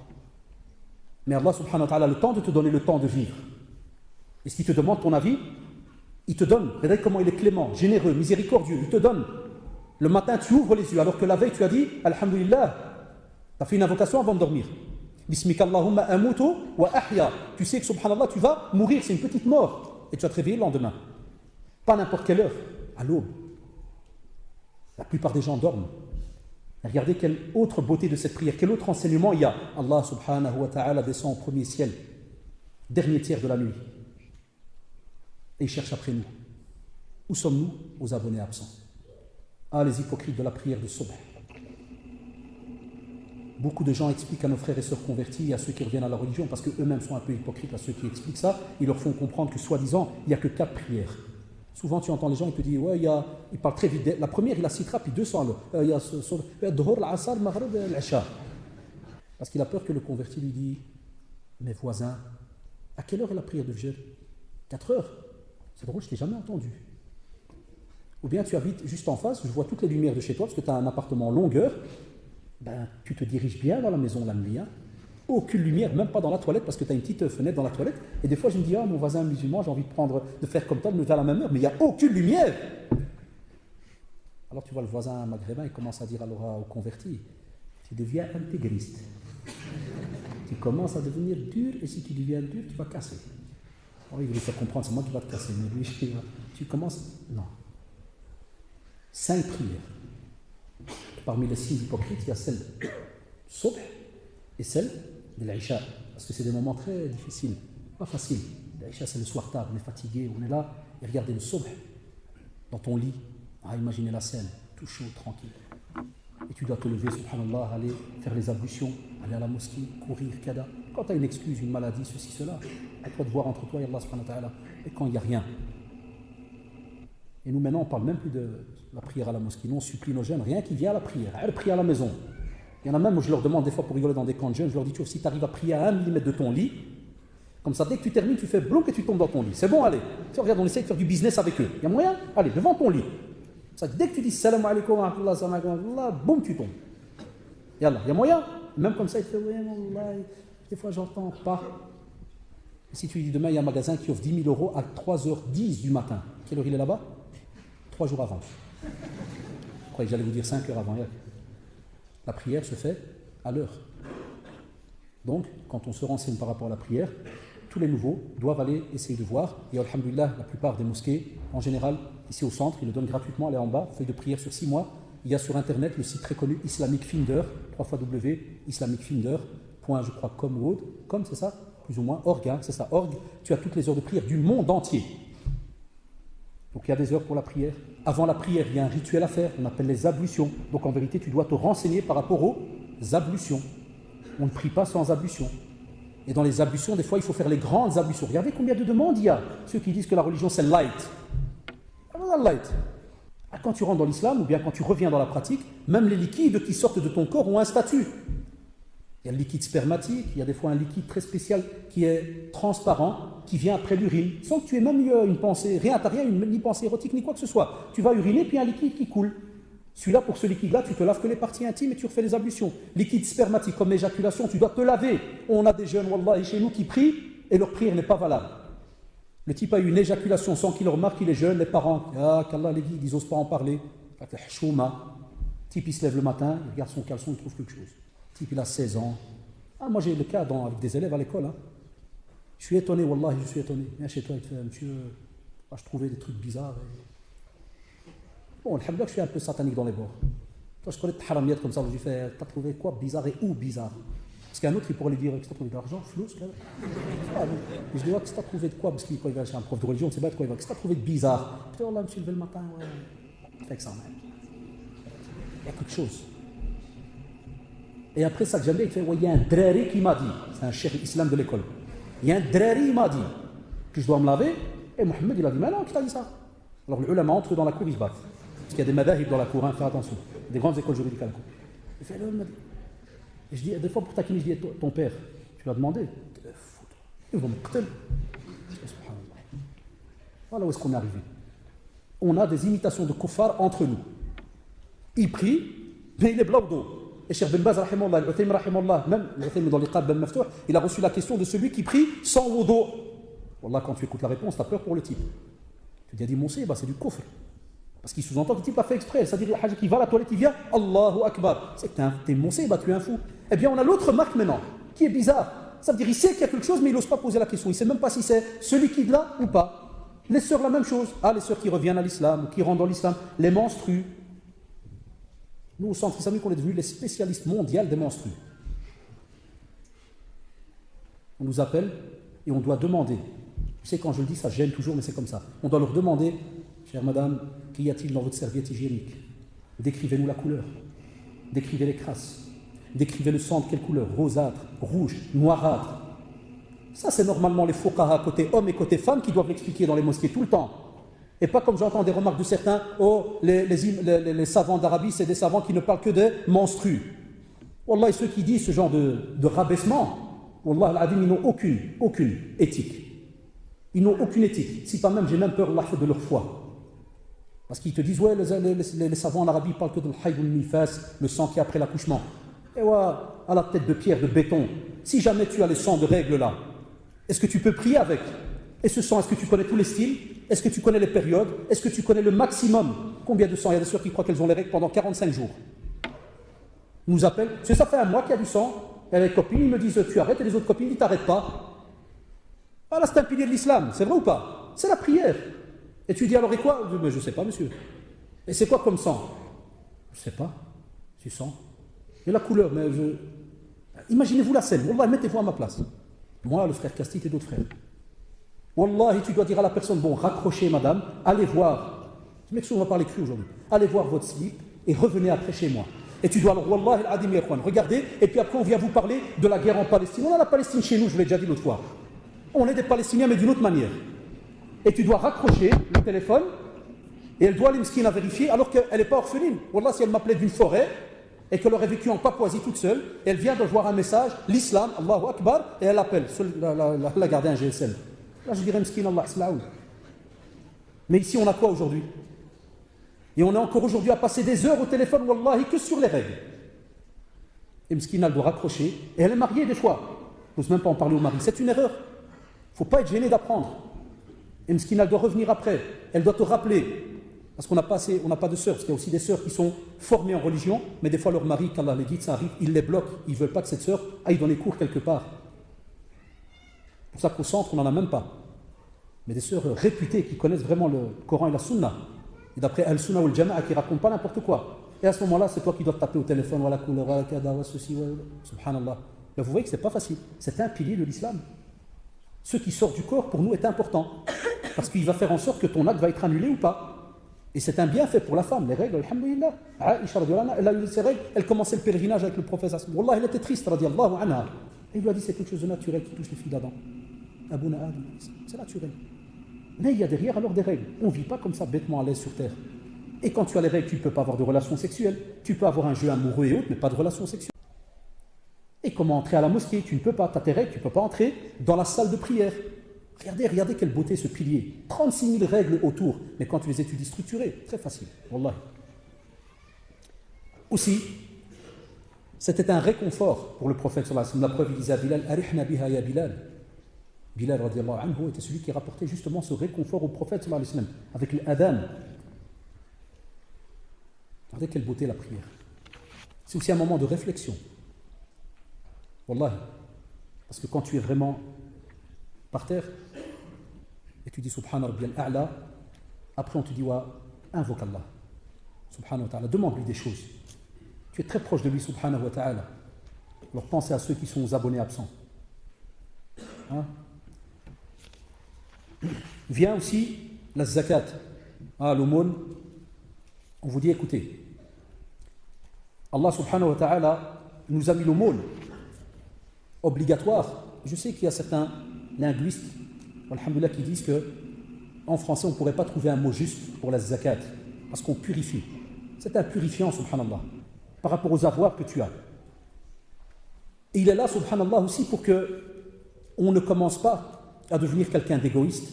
[SPEAKER 2] Mais Allah subhanahu wa ta'ala a le temps de te donner le temps de vivre. Et ce qui te demande ton avis, il te donne. Regardez comment il est clément, généreux, miséricordieux, il te donne. Le matin, tu ouvres les yeux, alors que la veille, tu as dit, alhamdulillah, tu as fait une invocation avant de dormir. Bismika Allahumma amutu wa ahya. Tu sais que subhanallah, tu vas mourir, c'est une petite mort. Et tu vas te réveiller le lendemain. Pas n'importe quelle heure, à l'aube. La plupart des gens dorment. Et regardez quelle autre beauté de cette prière, quel autre enseignement il y a. Allah subhanahu wa ta'ala descend au premier ciel, dernier tiers de la nuit. Et il cherche après nous. Où sommes-nous? Aux abonnés absents. Ah, les hypocrites de la prière de Subh. Beaucoup de gens expliquent à nos frères et sœurs convertis et à ceux qui reviennent à la religion, parce qu'eux-mêmes sont un peu hypocrites, à ceux qui expliquent ça, ils leur font comprendre que soi-disant, il n'y a que 4 prières. Souvent tu entends les gens, ils te disent, ouais, ils parlent très vite. La première, il a citra, puis 200 il y a Dhuhr, l'Asar, Maghrib, l'Isha. Parce qu'il a peur que le converti lui dise, mes voisins, à quelle heure est la prière de Fajr? 4 heures. C'est drôle, je ne t'ai jamais entendu. Ou bien tu habites juste en face, je vois toutes les lumières de chez toi, parce que tu as un appartement en longueur. Ben, tu te diriges bien dans la maison la nuit. Aucune lumière, même pas dans la toilette, parce que tu as une petite fenêtre dans la toilette. Et des fois, je me dis, mon voisin musulman, j'ai envie de faire comme toi, de me faire à la même heure, mais il n'y a aucune lumière. Alors tu vois le voisin maghrébin, il commence à dire alors aux convertis, tu deviens intégriste. Tu commences à devenir dur, et si tu deviens dur, tu vas casser. Oh, il voulait faire comprendre, c'est moi qui vais te casser, mais lui, tu commences. Non. 5 prières. Parmi les 6 hypocrites, il y a celle de Subh et celle de l'Aïcha. Parce que c'est des moments très difficiles, pas faciles. L'Aïcha, c'est le soir tard, on est fatigué, on est là, et regardez le Subh dans ton lit. Imaginez la scène, tout chaud, tranquille. Et tu dois te lever, subhanallah, aller faire les ablutions, aller à la mosquée, courir, kada. Quand tu as une excuse, une maladie, ceci, cela, à toi de voir entre toi et Allah subhanahu wa ta'ala. Et quand il n'y a rien. Et nous maintenant, on ne parle même plus de la prière à la mosquée. Nous, on supplie nos jeunes, rien qui vient à la prière. Elle prie à la maison. Il y en a même où je leur demande des fois pour rigoler dans des camps de jeunes, je leur dis, tu vois, si tu arrives à prier à 1 mm de ton lit, Comme ça, dès que tu termines, tu fais bloc et tu tombes dans ton lit. C'est bon, allez. Tu regardes, on essaie de faire du business avec eux. Il y a moyen? Allez, devant ton lit. Ça, dès que tu dis salam alaikum wa rahmatullah, salam alaikum wa rahmatullah, boum, tu tombes. Yallah, il y a moyen? Même comme ça, il fait, ouais, wallah, des fois, j'entends pas. Et si tu dis demain, il y a un magasin qui offre 10 000 euros à 3h10 du matin. Quelle heure il est là-bas? 3 jours avant. Je croyais que j'allais vous dire 5 heures avant. La prière se fait à l'heure. Donc, quand on se renseigne par rapport à la prière, tous les nouveaux doivent aller essayer de voir. Et alhamdoulilah, la plupart des mosquées, en général, ici au centre, ils le donnent gratuitement, allez en bas, feuille de prière sur 6 mois. Il y a sur internet le site très connu Islamic Finder, www.islamicfinder.com ou autre, comme c'est ça, plus ou moins, org, hein, c'est ça, org. Tu as toutes les heures de prière du monde entier. Donc il y a des heures pour la prière. Avant la prière, il y a un rituel à faire, on appelle les ablutions. Donc en vérité, tu dois te renseigner par rapport aux ablutions. On ne prie pas sans ablution. Et dans les ablutions, des fois, il faut faire les grandes ablutions. Regardez combien de demandes il y a. Ceux qui disent que la religion, c'est light. Alors, light. Quand tu rentres dans l'islam, ou bien quand tu reviens dans la pratique, même les liquides qui sortent de ton corps ont un statut. Il y a le liquide spermatique, il y a des fois un liquide très spécial qui est transparent, qui vient après l'urine, sans que tu aies même eu une pensée, rien, tu n'as rien, ni pensée érotique, ni quoi que ce soit. Tu vas uriner, puis un liquide qui coule. Celui-là, pour ce liquide-là, tu te laves que les parties intimes et tu refais les ablutions. Liquide spermatique, comme l'éjaculation, tu dois te laver. On a des jeunes, wallah, chez nous qui prient et leur prière n'est pas valable. Le type a eu une éjaculation sans qu'il remarque qu'il est jeune, les parents, qu'Allah les guide, ils n'osent pas en parler. Le type, il se lève le matin, il regarde son caleçon, il trouve quelque chose. Le type, il a 16 ans. Ah, moi j'ai le cas avec des élèves à l'école. Hein. Je suis étonné, wallah, je suis étonné. Viens chez toi, il te fait, monsieur, je trouvais des trucs bizarres. Bon, alhamdoulilah, je suis un peu satanique dans les bords. Toi, je connais des haramiyettes comme ça, où je fais, t'as trouvé quoi bizarre et où bizarre? Parce qu'un autre, il pourrait lui dire, qu'est-ce que t'as trouvé de l'argent, flou, je dis, qu'est-ce que t'as trouvé de quoi? Parce qu'il va chez un prof de religion, c'est bête, quoi, qu'est-ce que t'as trouvé de bizarre? Je dis, oh là, je me suis levé le matin, ouais. Fait que ça, même. Il y a quelque chose. Et après ça, que j'aime bien, il fait, ouais, il y a un drari qui m'a dit, c'est un cheikh islam de l'école, il y a un drari, il m'a dit que je dois me laver, et Mohamed, il a dit, mais non, qui t'a dit ça? Alors le ulama entre dans la cour, ils se battent. Parce qu'il y a des madahib dans la cour, hein, faire attention. Des grandes écoles juridiques à la cour. Il fait, et je dis, des fois pour taquiner, je dis, ton père, tu lui as demandé? Ils vont me qtel. Voilà où est-ce qu'on est arrivé. On a des imitations de kuffar entre nous. Il prie, mais il est blanc d'eau. Et Cheikh Ben Baz, rahimallah, al-Uthaymi, rahimallah, même l'Uthaymi dans l'Iqab Ben Maftour, il a reçu la question de celui qui prie sans wudu. Wallah, quand tu écoutes la réponse, tu as peur pour le type. Tu dis, mon c'est du kufr. Parce qu'il sous-entend que le type a fait exprès. C'est-à-dire, le hajj qui va à la toilette, il vient, Allahu Akbar. C'est que t'es moncé, tu es un fou. Eh bien, on a l'autre marque maintenant, qui est bizarre. Ça veut dire, il sait qu'il y a quelque chose, mais il n'ose pas poser la question. Il ne sait même pas si c'est ce liquide-là ou pas. Les sœurs, la même chose. Ah, les sœurs qui reviennent à l'islam, ou qui rentrent dans l'islam, les menstrues. Nous, au centre islamique, on est devenus les spécialistes mondiaux des menstrues. On nous appelle et on doit demander. Tu sais, quand je le dis, ça gêne toujours, mais c'est comme ça. On doit leur demander, chère madame, qu'y a-t-il dans votre serviette hygiénique? Décrivez-nous la couleur. Décrivez les crasses. Décrivez le sang de quelle couleur? Rosâtre, rouge, noirâtre. Ça, c'est normalement les fuqaha côté hommes et côté femmes qui doivent l'expliquer dans les mosquées tout le temps. Et pas comme j'entends des remarques de certains, oh, les savants d'Arabie, c'est des savants qui ne parlent que des menstrues. Wallah, et ceux qui disent ce genre de rabaissement, wallah al-adim, ils n'ont aucune éthique. Ils n'ont aucune éthique. Si pas même, j'ai même peur de leur foi. Parce qu'ils te disent, ouais, les savants en Arabie parlent que de l'haïd al-nifas, le sang qui est après l'accouchement. Et ouais, à la tête de pierre, de béton, si jamais tu as le sang de règle là, est-ce que tu peux prier avec? Et ce sang, est-ce que tu connais tous les styles? Est-ce que tu connais les périodes? Est-ce que tu connais le maximum? Combien de sang? Il y a des sœurs qui croient qu'elles ont les règles pendant 45 jours. Ils nous appellent, ça fait un mois qu'il y a du sang, et les copines, ils me disent, tu arrêtes, et les autres copines, ils ne t'arrêtent pas. Ah là, c'est un pilier de l'islam, c'est vrai ou pas? C'est la prière. Et tu dis alors, et quoi? Mais je ne sais pas, monsieur. Et c'est quoi comme sang? Je ne sais pas. C'est sang. Et la couleur, mais imaginez-vous la scène. Wallah, mettez-vous à ma place. Moi, le frère Castite et d'autres frères. Wallahi, tu dois dire à la personne, bon, raccrochez madame, allez voir. Je m'excuse, on va parler cru aujourd'hui. Allez voir votre slip et revenez après chez moi. Et tu dois alors, Wallah al-Adim Yakhwan, regardez, et puis après on vient vous parler de la guerre en Palestine. On a la Palestine chez nous, je vous l'ai déjà dit l'autre fois. On est des Palestiniens, mais d'une autre manière. Et tu dois raccrocher le téléphone, et elle doit aller à vérifier, alors qu'elle n'est pas orpheline. Wallah, si elle m'appelait d'une forêt, et qu'elle aurait vécu en Papouasie toute seule, et elle vient de voir un message, l'islam, Allahu Akbar, et elle appelle, elle a gardé un GSM. Là je dirais, Mskin Allah, Slaoud. Mais ici on a quoi aujourd'hui? Et on est encore aujourd'hui à passer des heures au téléphone, wallahi, que sur les règles. Et Mskina, elle doit raccrocher, et elle est mariée des fois. Je n'ose même pas en parler au mari, c'est une erreur. Il ne faut pas être gêné d'apprendre. Et Mskina, elle doit revenir après, elle doit te rappeler. Parce qu'on n'a pas de sœurs, parce qu'il y a aussi des sœurs qui sont formées en religion, mais des fois leur mari, quand Allah les guide, ça arrive, il les bloque, ils ne veulent pas que cette sœur aille dans les cours quelque part. C'est pour ça qu'au centre, on n'en a même pas. Mais des sœurs réputées qui connaissent vraiment le Coran et la Sunna. Et d'après Al-Sunna ou Al-Jama'a qui ne racontent pas n'importe quoi. Et à ce moment-là, c'est toi qui dois te taper au téléphone, voilà, voilà, kada, voilà, ceci, voilà, subhanallah. Mais vous voyez que ce n'est pas facile. C'est un pilier de l'islam. Ce qui sort du corps, pour nous, est important. Parce qu'il va faire en sorte que ton acte va être annulé ou pas. Et c'est un bienfait pour la femme, les règles, alhamdoulilah. Aïcha, elle a eu ses règles, elle commençait le pèlerinage avec le prophète. Wallah, elle était triste, radiallahu anha. Et il lui a dit, c'est quelque chose de naturel qui touche les filles d'Adam. Abouna Adam, c'est naturel. Mais il y a derrière alors des règles. On ne vit pas comme ça bêtement à l'aise sur terre. Et quand tu as les règles, tu ne peux pas avoir de relations sexuelles. Tu peux avoir un jeu amoureux et autres, mais pas de relations sexuelles. Et comment entrer à la mosquée? Tu ne peux pas. Tu as tes règles, tu ne peux pas entrer dans la salle de prière. Regardez quelle beauté ce pilier. 36 000 règles autour. Mais quand tu les étudies structurées, très facile. Wallah. Aussi, c'était un réconfort pour le prophète sallallahu alayhi wa sallam. La preuve, il disait à Bilal, Arihna biha ya Bilal. Bilal radiallahu anhu était celui qui rapportait justement ce réconfort au prophète sallallahu alayhi wa sallam, avec l'adhan. Regardez quelle beauté la prière. C'est aussi un moment de réflexion. Wallahi. Parce que quand tu es vraiment par terre, et tu dis Subhana Rabbiyal A'la, après on te dit wa, invoque Allah. Subhanahu wa ta'ala, demande-lui des choses. Tu es très proche de lui, Subhanahu wa ta'ala. Alors pensez à ceux qui sont aux abonnés absents. Hein? Vient aussi la zakat. L'aumône. On vous dit, écoutez, Allah subhanahu wa ta'ala nous a mis l'aumône obligatoire. Je sais qu'il y a certains linguistes, alhamdoulilah, qui disent qu'en français, on ne pourrait pas trouver un mot juste pour la zakat, parce qu'on purifie. C'est un purifiant, subhanallah, par rapport aux avoirs que tu as. Et il est là, subhanallah, aussi pour qu'on ne commence pas à devenir quelqu'un d'égoïste.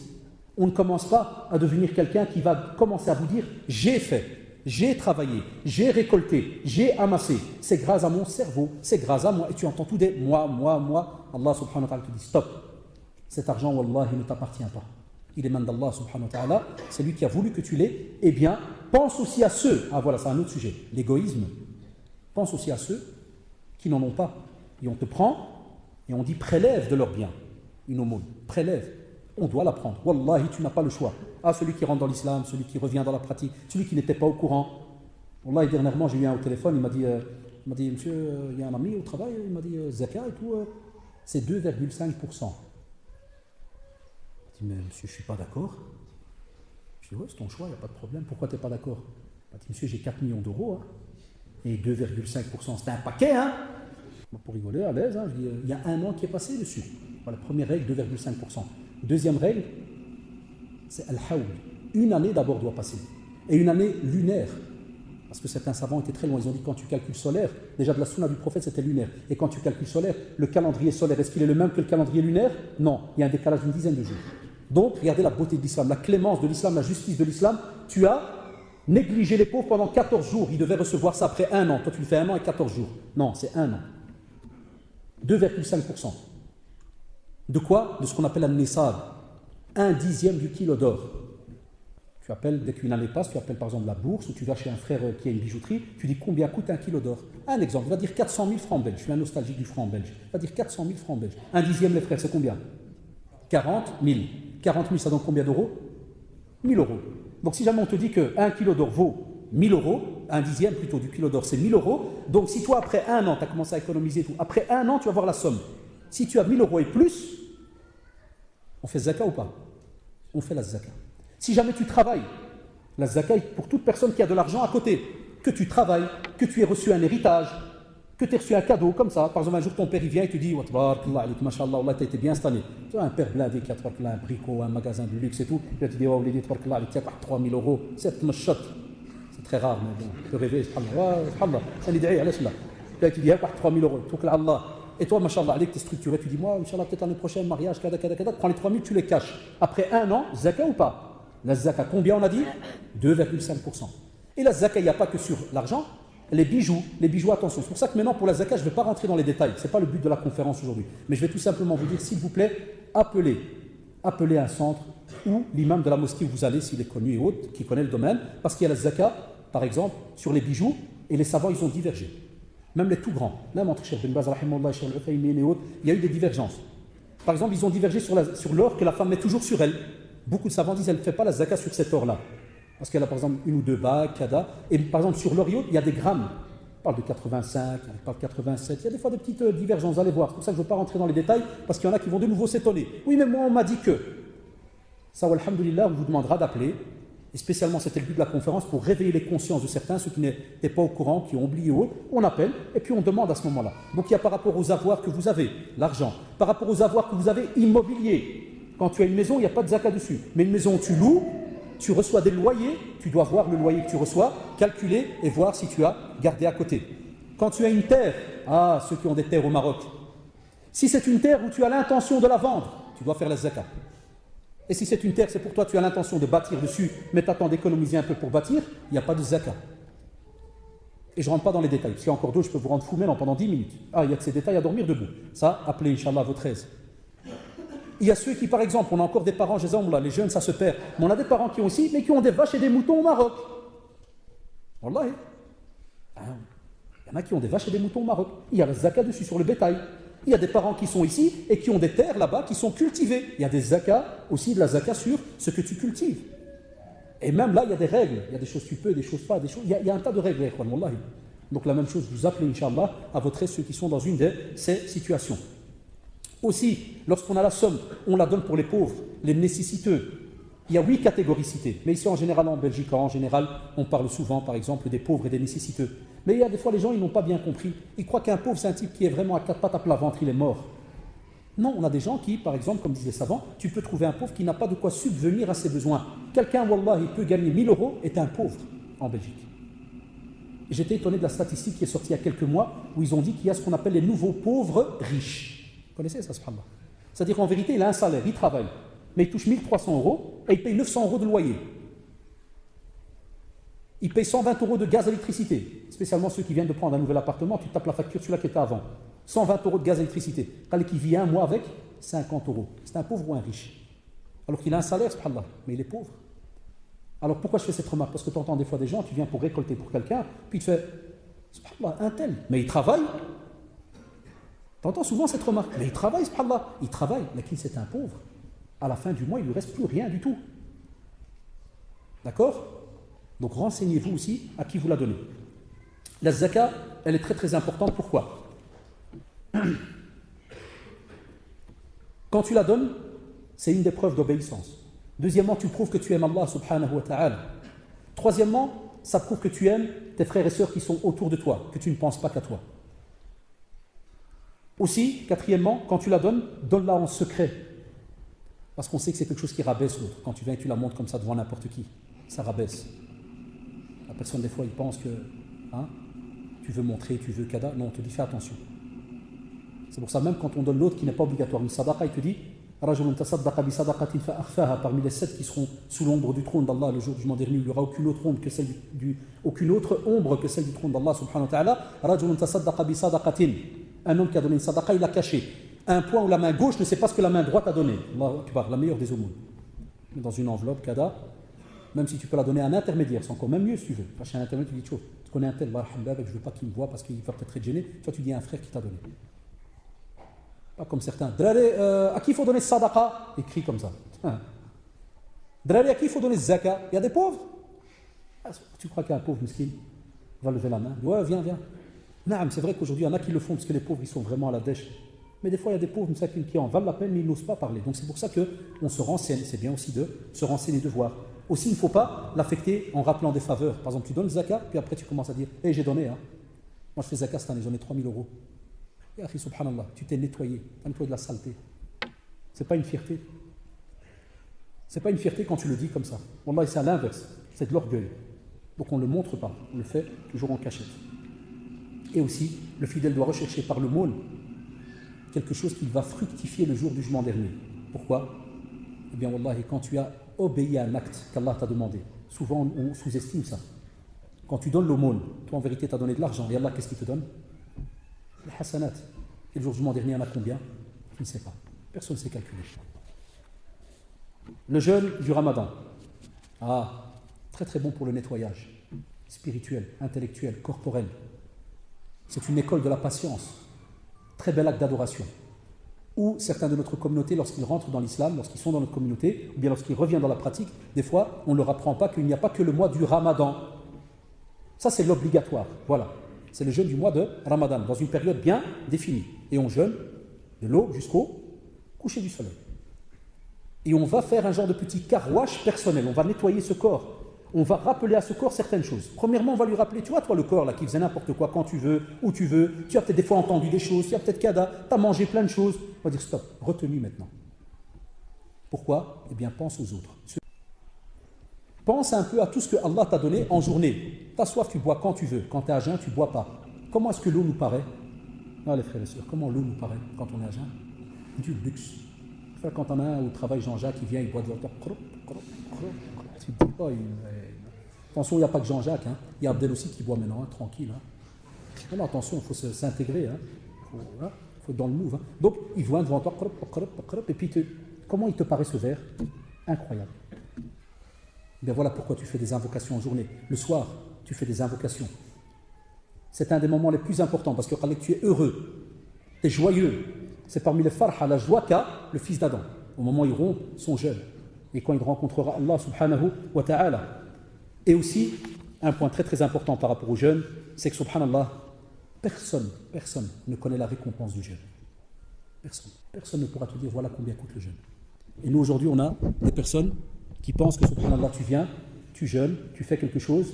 [SPEAKER 2] On ne commence pas à devenir quelqu'un qui va commencer à vous dire « j'ai fait ». J'ai travaillé, j'ai récolté, j'ai amassé. C'est grâce à mon cerveau, c'est grâce à moi. Et tu entends tout des moi. Allah subhanahu wa ta'ala te dit stop. Cet argent, wallah, il ne t'appartient pas. Il émane d'Allah subhanahu wa ta'ala. C'est lui qui a voulu que tu l'aies. Eh bien, pense aussi à ceux. Ah voilà, c'est un autre sujet. L'égoïsme. Pense aussi à ceux qui n'en ont pas. Et on te prend et on dit prélève de leurs biens. Une aumône. Prélève. On doit la prendre. Wallahi, tu n'as pas le choix. Celui qui rentre dans l'islam, celui qui revient dans la pratique, celui qui n'était pas au courant. Wallahi, dernièrement, j'ai eu un au téléphone, il m'a dit, monsieur, il y a un ami au travail, il m'a dit, zakat et tout, c'est 2,5%. Je dis, mais monsieur, je ne suis pas d'accord. Je dis, ouais, c'est ton choix, il n'y a pas de problème. Pourquoi tu n'es pas d'accord? Il m'a dit, monsieur, j'ai 4 millions d'euros, et 2,5%, c'est un paquet, hein. Pour rigoler, à l'aise, je dis, il y a un an qui est passé dessus. Voilà, première règle, 2,5%. Deuxième règle, c'est al-hawl. Une année d'abord doit passer. Et une année lunaire. Parce que certains savants étaient très loin. Ils ont dit quand tu calcules solaire, déjà de la sunna du prophète c'était lunaire. Et quand tu calcules solaire, le calendrier solaire, est-ce qu'il est le même que le calendrier lunaire? Non, il y a un décalage d'une dizaine de jours. Donc, regardez la beauté de l'islam, la clémence de l'islam, la justice de l'islam. Tu as négligé les pauvres pendant 14 jours. Ils devaient recevoir ça après un an. Toi tu le fais 1 an et 14 jours. Non, c'est 1 an. 2,5%. De quoi? De ce qu'on appelle un nisab. 1/10 du kilo d'or. Tu appelles, dès qu'une année passe, tu appelles par exemple la bourse, ou tu vas chez un frère qui a une bijouterie, tu dis combien coûte 1 kilo d'or. Un exemple, il va dire 400 000 francs belges. Je suis un nostalgique du franc belge. Il va dire 400 000 francs belges. 1/10, les frères, c'est combien? 40 000. 40 000, ça donne combien d'euros? 1000 euros. Donc si jamais on te dit que 1 kilo d'or vaut 1000 euros, 1/10 plutôt du kilo d'or, c'est 1000 euros. Donc si toi, après 1 an, tu as commencé à économiser tout, après 1 an, tu vas voir la somme. Si tu as 1000 euros et plus, on fait zakat ou pas? On fait la zakat. Si jamais tu travailles, la zakat est pour toute personne qui a de l'argent à côté, que tu travailles, que tu aies reçu un héritage, que tu aies reçu un cadeau comme ça. Par exemple, un jour ton père il vient et te dit Mashallah, tu as été bien installé. Tu as un père blindé qui a un bricot, un magasin de luxe et tout. Il te dit 3 000 euros, c'est c'est très rare, mais bon, de rêver, subhanallah, c'est un idée, allez, là. Là, tu dis, 3 000 euros, tout Allah. Et toi, machallah, allez, tu es structuré, tu dis, moi, inchallah, peut-être l'année prochaine, mariage, kada, prends les 3 000, tu les caches. Après 1 an, zaka ou pas? La zaka, combien on a dit? 2,5%. Et la zaka, il n'y a pas que sur l'argent, les bijoux, attention. C'est pour ça que maintenant, pour la zaka, je ne vais pas rentrer dans les détails. Ce n'est pas le but de la conférence aujourd'hui. Mais je vais tout simplement vous dire, s'il vous plaît, appelez un centre ou l'imam de la mosquée où vous allez, s'il est connu et autres, qui connaît le domaine, parce qu'il y a la zaka, par exemple, sur les bijoux, et les savants, ils ont divergé. Même les tout grands, même entre Cheikh Ben Baz, Cheikh Al-Uthaymin et autres, il y a eu des divergences. Par exemple, ils ont divergé sur l'or que la femme met toujours sur elle. Beaucoup de savants disent qu'elle ne fait pas la zaka sur cet or-là. Parce qu'elle a par exemple 1 ou 2 bagues, kada. Et par exemple, sur l'or, il y a des grammes. On parle de 85, on parle de 87. Il y a des fois des petites divergences, allez voir. C'est pour ça que je ne veux pas rentrer dans les détails, parce qu'il y en a qui vont de nouveau s'étonner. Oui, mais moi, on m'a dit que. Ça, alhamdoulilah, on vous demandera d'appeler. Et spécialement, c'était le but de la conférence pour réveiller les consciences de certains, ceux qui n'étaient pas au courant, qui ont oublié ou autre. On appelle et puis on demande à ce moment-là. Donc il y a par rapport aux avoirs que vous avez, l'argent. Par rapport aux avoirs que vous avez immobilier. Quand tu as une maison, il n'y a pas de zakat dessus. Mais une maison, tu loues, tu reçois des loyers, tu dois voir le loyer que tu reçois, calculer et voir si tu as gardé à côté. Quand tu as une terre, ceux qui ont des terres au Maroc, si c'est une terre où tu as l'intention de la vendre, tu dois faire la zakat. Et si c'est une terre, c'est pour toi, tu as l'intention de bâtir dessus, mais tu attends d'économiser un peu pour bâtir, il n'y a pas de zakat. Et je ne rentre pas dans les détails, parce qu'il y a encore d'autres, je peux vous rendre fou maintenant pendant 10 minutes. Il y a de ces détails à dormir debout. Ça, appelez, Inch'Allah, votre aise. Il y a ceux qui, par exemple, on a encore des parents, les jeunes, ça se perd. Mais on a des parents qui ont aussi, mais qui ont des vaches et des moutons au Maroc. Wallahi. Il y en a qui ont des vaches et des moutons au Maroc. Il y a la zakat dessus sur le bétail. Il y a des parents qui sont ici et qui ont des terres là-bas qui sont cultivées. Il y a des zakats, aussi de la zakat sur ce que tu cultives. Et même là, il y a des règles. Il y a des choses que tu peux, des choses pas, des choses. Il y a un tas de règles, wallahi. Donc la même chose, vous appelez, Inch'Allah, à votre aide ceux qui sont dans une de ces situations. Aussi, lorsqu'on a la somme, on la donne pour les pauvres, les nécessiteux. Il y a 8 catégoricités. Mais ici, en général, en Belgique, en général, on parle souvent, par exemple, des pauvres et des nécessiteux. Mais il y a des fois, les gens, ils n'ont pas bien compris. Ils croient qu'un pauvre, c'est un type qui est vraiment à 4 pattes à plat ventre, il est mort. Non, on a des gens qui, par exemple, comme disent les savants, tu peux trouver un pauvre qui n'a pas de quoi subvenir à ses besoins. Quelqu'un, wallah, il peut gagner 1000 euros, est un pauvre en Belgique. J'étais étonné de la statistique qui est sortie il y a quelques mois, où ils ont dit qu'il y a ce qu'on appelle les nouveaux pauvres riches. Vous connaissez ça, subhanallah? C'est-à-dire qu'en vérité, il a un salaire, il travaille, mais il touche 1300 euros et il paye 900 euros de loyer. Il paye 120 euros de gaz et d'électricité, spécialement ceux qui viennent de prendre un nouvel appartement, tu tapes la facture sur la qui était avant. 120 euros de gaz et d'électricité. Quand qui vit un mois avec, 50 euros. C'est un pauvre ou un riche? Alors qu'il a un salaire, subhanallah, mais il est pauvre. Alors pourquoi je fais cette remarque? Parce que tu entends des fois des gens, tu viens pour récolter pour quelqu'un, puis tu fais, subhanallah, un tel, mais il travaille. Tu entends souvent cette remarque, mais il travaille, subhanallah, il travaille, mais qui c'est un pauvre? À la fin du mois, il ne lui reste plus rien du tout. D'accord? Donc renseignez-vous aussi à qui vous la donnez. La zakat, elle est très très importante. Pourquoi? Quand tu la donnes, c'est une des preuves d'obéissance. Deuxièmement, tu prouves que tu aimes Allah subhanahu wa ta'ala. Troisièmement, ça prouve que tu aimes tes frères et sœurs qui sont autour de toi, que tu ne penses pas qu'à toi. Aussi, quatrièmement, quand tu la donnes, donne-la en secret. Parce qu'on sait que c'est quelque chose qui rabaisse l'autre. Quand tu viens et tu la montres comme ça devant n'importe qui, ça rabaisse. La personne, des fois, il pense que tu veux montrer, tu veux kada. Non, on te dit fais attention. C'est pour ça, même quand on donne l'autre qui n'est pas obligatoire, une sadaqa, il te dit parmi les 7 qui seront sous l'ombre du trône d'Allah le jour du jugement dernier, il n'y aura aucune autre ombre que celle du trône d'Allah subhanahu wa ta'ala. Un homme qui a donné une sadaqa, il l'a caché. Un point où la main gauche ne sait pas ce que la main droite a donné. Allahu Akbar, la meilleure des aumônes. Dans une enveloppe, kada, même si tu peux la donner à un intermédiaire, c'est encore même mieux si tu veux. Chez un intermédiaire, tu dis, tu connais un tel, je ne veux pas qu'il me voie parce qu'il va peut-être être gêné. Toi, tu dis à un frère qui t'a donné. Pas comme certains. À qui il faut donner sadaqa? Écrit comme ça. Drari, à qui il faut donner zakat? Il y a des pauvres. Tu crois qu'un pauvre miskin va lever la main? Ouais, viens. Non, c'est vrai qu'aujourd'hui, il y en a qui le font parce que les pauvres, ils sont vraiment à la dèche. Mais des fois, il y a des pauvres qui en valent la peine, mais ils n'osent pas parler. Donc c'est pour ça qu'on se renseigne. C'est bien aussi de se renseigner et de voir. Aussi, il ne faut pas l'affecter en rappelant des faveurs. Par exemple, tu donnes zakat, puis après tu commences à dire « j'ai donné. Moi, je fais zakat cette année, j'en ai 3000 euros. » Et akhi, subhanallah, tu t'es nettoyé. Tu as nettoyé de la saleté. C'est pas une fierté. C'est pas une fierté quand tu le dis comme ça. Wallah, c'est à l'inverse. C'est de l'orgueil. Donc on ne le montre pas, on le fait toujours en cachette. Et aussi, le fidèle doit rechercher par le l'aumône quelque chose qui va fructifier le jour du jugement dernier. Pourquoi? Eh bien, wallahi, quand tu as obéi à un acte qu'Allah t'a demandé, souvent on sous-estime ça. Quand tu donnes l'aumône, toi en vérité tu as donné de l'argent, et Allah qu'est-ce qu'il te donne? Les hasanat. Et le jour du jugement dernier, il y en a combien? Je ne sais pas. Personne ne sait calculer. Le jeûne du Ramadan. Ah, très très bon pour le nettoyage spirituel, intellectuel, corporel. C'est une école de la patience. Très bel acte d'adoration. Ou certains de notre communauté, lorsqu'ils rentrent dans l'islam, lorsqu'ils sont dans notre communauté, ou bien lorsqu'ils reviennent dans la pratique, des fois, on ne leur apprend pas qu'il n'y a pas que le mois du Ramadan. Ça, c'est l'obligatoire. Voilà. C'est le jeûne du mois de Ramadan, dans une période bien définie. Et on jeûne de l'aube jusqu'au coucher du soleil. Et on va faire un genre de petit carouage personnel. On va nettoyer ce corps. On va rappeler à ce corps certaines choses. Premièrement, on va lui rappeler, tu vois, toi, le corps là, qui faisait n'importe quoi quand tu veux, où tu veux. Tu as peut-être des fois entendu des choses, tu as peut-être tu as mangé plein de choses. On va dire stop, retenue maintenant. Pourquoi? Eh bien, pense aux autres. Pense un peu à tout ce que Allah t'a donné en journée. Tu as soif, tu bois quand tu veux. Quand tu es à jeun, tu ne bois pas. Comment est-ce que l'eau nous paraît? Ah, les frères et sœurs, comment l'eau nous paraît quand on est à jeun? Du luxe. Quand on a un au travail, Jean-Jacques, il vient, il boit de l'eau. Tu te dis pas, attention, il n'y a pas que Jean-Jacques, hein. Il y a Abdel aussi qui boit maintenant, hein, tranquille. Hein. Non, attention, il faut s'intégrer, hein. Faut être dans le move. Hein. Donc, il voit devant toi, et puis comment il te paraît ce verre? Incroyable. Bien voilà pourquoi tu fais des invocations en journée. Le soir, tu fais des invocations. C'est un des moments les plus importants parce que tu es heureux, tu es joyeux. C'est parmi les farha, la joie qu'a le fils d'Adam. Au moment où il rompt son jeûne. Et quand il rencontrera Allah subhanahu wa ta'ala. Et aussi, un point très très important par rapport au jeûne, c'est que subhanallah, personne ne connaît la récompense du jeûne. Personne ne pourra te dire voilà combien coûte le jeûne. Et nous aujourd'hui, on a des personnes qui pensent que subhanallah, tu viens, tu jeûnes, tu fais quelque chose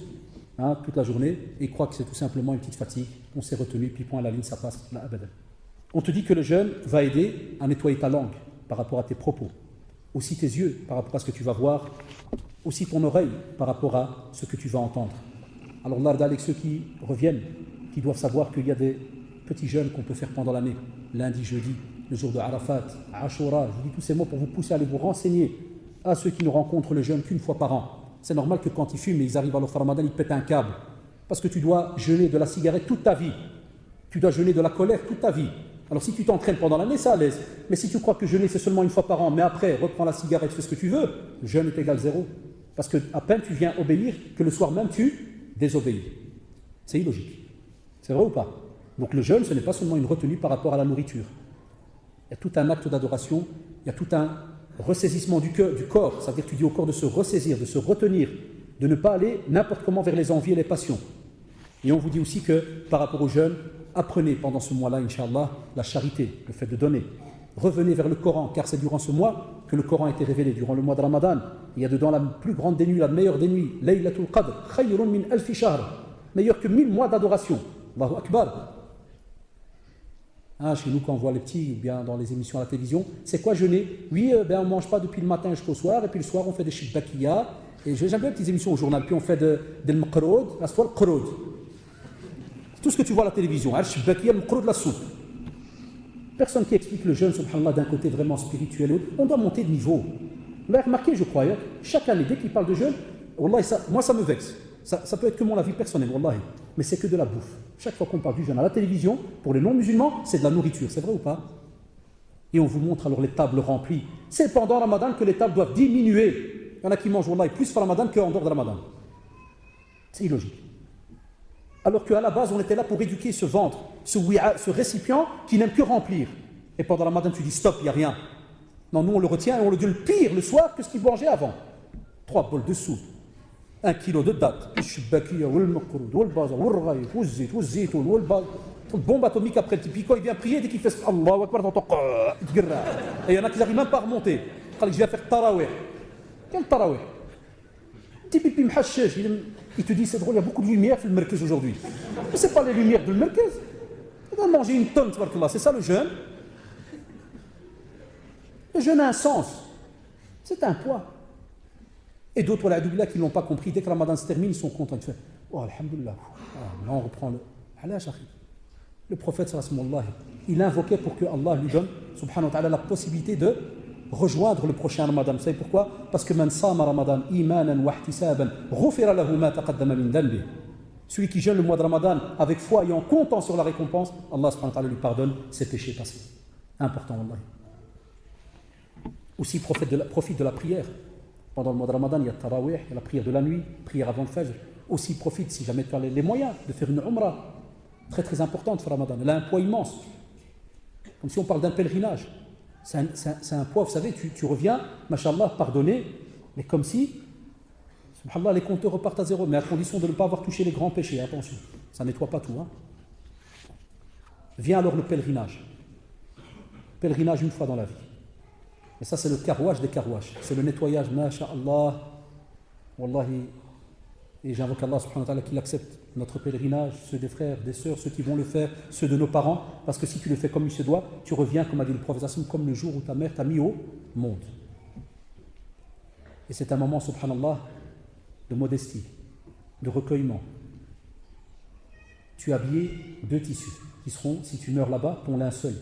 [SPEAKER 2] toute la journée et croient que c'est tout simplement une petite fatigue, on s'est retenu, puis point à la ligne, ça passe, là, abadan. On te dit que le jeûne va aider à nettoyer ta langue par rapport à tes propos, aussi tes yeux par rapport à ce que tu vas voir, aussi ton oreille par rapport à ce que tu vas entendre. Alors là, avec ceux qui reviennent, qui doivent savoir qu'il y a des petits jeûnes qu'on peut faire pendant l'année, lundi, jeudi, le jour de Arafat, Ashura, je vous dis tous ces mots pour vous pousser à aller vous renseigner à ceux qui ne rencontrent le jeûne qu'une fois par an. C'est normal que quand ils fument et ils arrivent à leur Ramadan, ils pètent un câble. Parce que tu dois jeûner de la cigarette toute ta vie. Tu dois jeûner de la colère toute ta vie. Alors si tu t'entraînes pendant l'année, ça à l'aise. Mais si tu crois que jeûner c'est seulement une fois par an, mais après, reprends la cigarette, fais ce que tu veux, jeûne est égal zéro. Parce que à peine tu viens obéir, que le soir même tu désobéis. C'est illogique. C'est vrai ou pas? Donc le jeûne, ce n'est pas seulement une retenue par rapport à la nourriture. Il y a tout un acte d'adoration, il y a tout un ressaisissement du corps, c'est-à-dire que tu dis au corps de se ressaisir, de se retenir, de ne pas aller n'importe comment vers les envies et les passions. Et on vous dit aussi que par rapport au jeûne, apprenez pendant ce mois-là, Inch'Allah, la charité, le fait de donner. Revenez vers le Coran, car c'est durant ce mois que le Coran a été révélé, durant le mois de Ramadan. Il y a dedans la plus grande des nuits, la meilleure des nuits, Laylatul Qadr, khayrun min alfi shahr, meilleur que 1000 mois d'adoration. Allahu Akbar. Chez nous, quand on voit les petits, ou bien dans les émissions à la télévision, c'est quoi jeûner? Oui, on ne mange pas depuis le matin jusqu'au soir, et puis le soir, on fait des shibbakiya. Et j'aime bien les petites émissions au journal, puis on fait des mqroud, la soirée qroud. C'est tout ce que tu vois à la télévision, shibbakiya, mqroud, la soupe. Personne qui explique le jeûne, subhanallah, d'un côté vraiment spirituel. On doit monter de niveau. Vous l'avez remarqué, je crois, chaque année, dès qu'il parle de jeûne, wallahi, moi ça me vexe. Ça peut être que mon avis personnel, wallahi. Mais c'est que de la bouffe. Chaque fois qu'on parle du jeûne à la télévision, pour les non-musulmans, c'est de la nourriture, c'est vrai ou pas? Et on vous montre alors les tables remplies. C'est pendant Ramadan que les tables doivent diminuer. Il y en a qui mangent, wallahi, plus pour Ramadan qu'en dehors de Ramadan. C'est illogique. Alors qu'à la base, on était là pour éduquer ce ventre, ce récipient qui n'aime que remplir. Et pendant Ramadan, tu dis stop, il n'y a rien. Non, nous on le retient et on le donne pire le soir que ce qu'il mangeait avant. 3 bols de soupe. 1 kilo de dattes, bombe atomique après le tipi. Quand il vient prier, dès qu'il fait Allahu Akbar, et il y en a qui n'arrivent même pas à remonter. Je viens faire tarawih. Quel tarawih? Tipi mhachech. Il te dit c'est drôle, il y a beaucoup de lumière dans le merkez aujourd'hui. Mais ce n'est pas les lumières du merkez. Il va manger une tonne, c'est ça le jeûne. Le jeûne a un sens. C'est un poids. Et d'autres, qui ne l'ont pas compris, dès que Ramadan se termine, ils sont contents. Ils font oh, alhamdoulilah. Là, on reprend le. Le prophète, il invoquait pour que Allah lui donne, subhanahu wa ta'ala, la possibilité de rejoindre le prochain Ramadan. Vous savez pourquoi? Parce que man sama Ramadan imanan wa ihtisaban ghufira lahu ma taqaddama min dhanbi. Celui qui jeûne le mois de Ramadan avec foi et en comptant sur la récompense, Allah subhanahu wa ta'ala lui pardonne ses péchés passés. Important, wallahi. Aussi, profite de la prière. Pendant le mois de Ramadan, il y a Tarawih, il y a la prière de la nuit, prière avant le Fajr. Aussi, profite, si jamais tu as les moyens, de faire une Umrah. Très très importante, ce Ramadan. Elle a un poids immense. Comme si on parle d'un pèlerinage. C'est un poids, vous savez, tu reviens, mashallah, pardonné, mais comme si, subhanallah, les compteurs repartent à zéro, mais à condition de ne pas avoir touché les grands péchés. Attention, ça ne nettoie pas tout. Vient alors le pèlerinage. Pèlerinage une fois dans la vie. Et ça, c'est le carouage des carouages. C'est le nettoyage, masha'Allah, wallahi. Et j'invoque Allah subhanahu wa ta'ala qu'il accepte notre pèlerinage, ceux des frères, des sœurs, ceux qui vont le faire, ceux de nos parents, parce que si tu le fais comme il se doit, tu reviens, comme a dit le prophète, comme le jour où ta mère t'a mis au monde. Et c'est un moment, subhanallah, de modestie, de recueillement. Tu es habillé 2 tissus, qui seront, si tu meurs là-bas, ton linceul.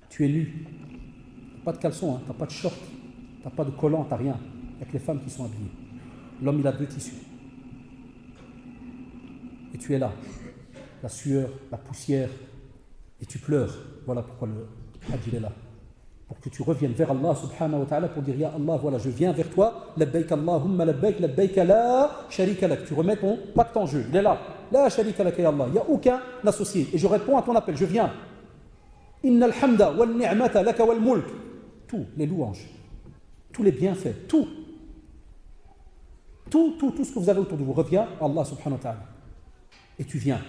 [SPEAKER 2] Tu es nu. Tu n'as pas de caleçon, tu n'as pas de short, tu n'as pas de collant, tu n'as rien. Il n'y a que les femmes qui sont habillées. L'homme, il a 2 tissus. Et tu es là, la sueur, la poussière, et tu pleures. Voilà pourquoi le Hajj il est là. Pour que tu reviennes vers Allah subhanahu wa ta'ala pour dire, Ya Allah, voilà, je viens vers toi, labbaik Allahumma labbaik la sharika lak. Tu remets ton pacte en jeu, il est là. La sharika lak ya Allah, il n'y a aucun associé. Et je réponds à ton appel, je viens. Innal hamda wal ni'mata laka wal mulk. Tous les louanges, tous les bienfaits, tout ce que vous avez autour de vous revient à Allah subhanahu wa ta'ala. Et tu viens,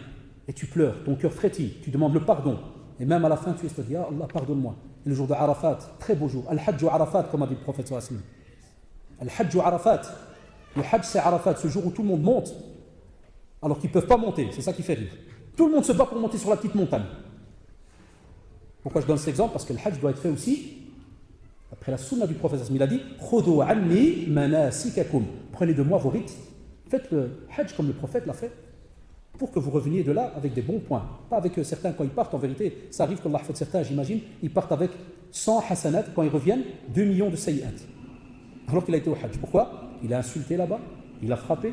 [SPEAKER 2] et tu pleures, ton cœur frétille, tu demandes le pardon. Et même à la fin, tu es dit, Ya Allah, pardonne-moi. Et le jour de Arafat, très beau jour, Al-Hajj Arafat, comme a dit le prophète sallallahu alayhi wa sallam. Al-Hajj Arafat, le Hajj c'est Arafat, ce jour où tout le monde monte, alors qu'ils ne peuvent pas monter, c'est ça qui fait rire. Tout le monde se bat pour monter sur la petite montagne. Pourquoi je donne cet exemple? Parce que le Hajj doit être fait aussi, après la sunna du prophète sallallahu alayhi wa sallam, il a dit, Khudhu anni manasikakum. Prenez de moi vos rites, faites le Hajj comme le prophète l'a fait. Pour que vous reveniez de là avec des bons points. Pas avec certains, quand ils partent, en vérité, ça arrive qu'Allah fait certains, j'imagine, ils partent avec 100 hasanat, quand ils reviennent, 2 millions de sayyat. Alors qu'il a été au Hajj. Pourquoi? Il a insulté là-bas, il a frappé,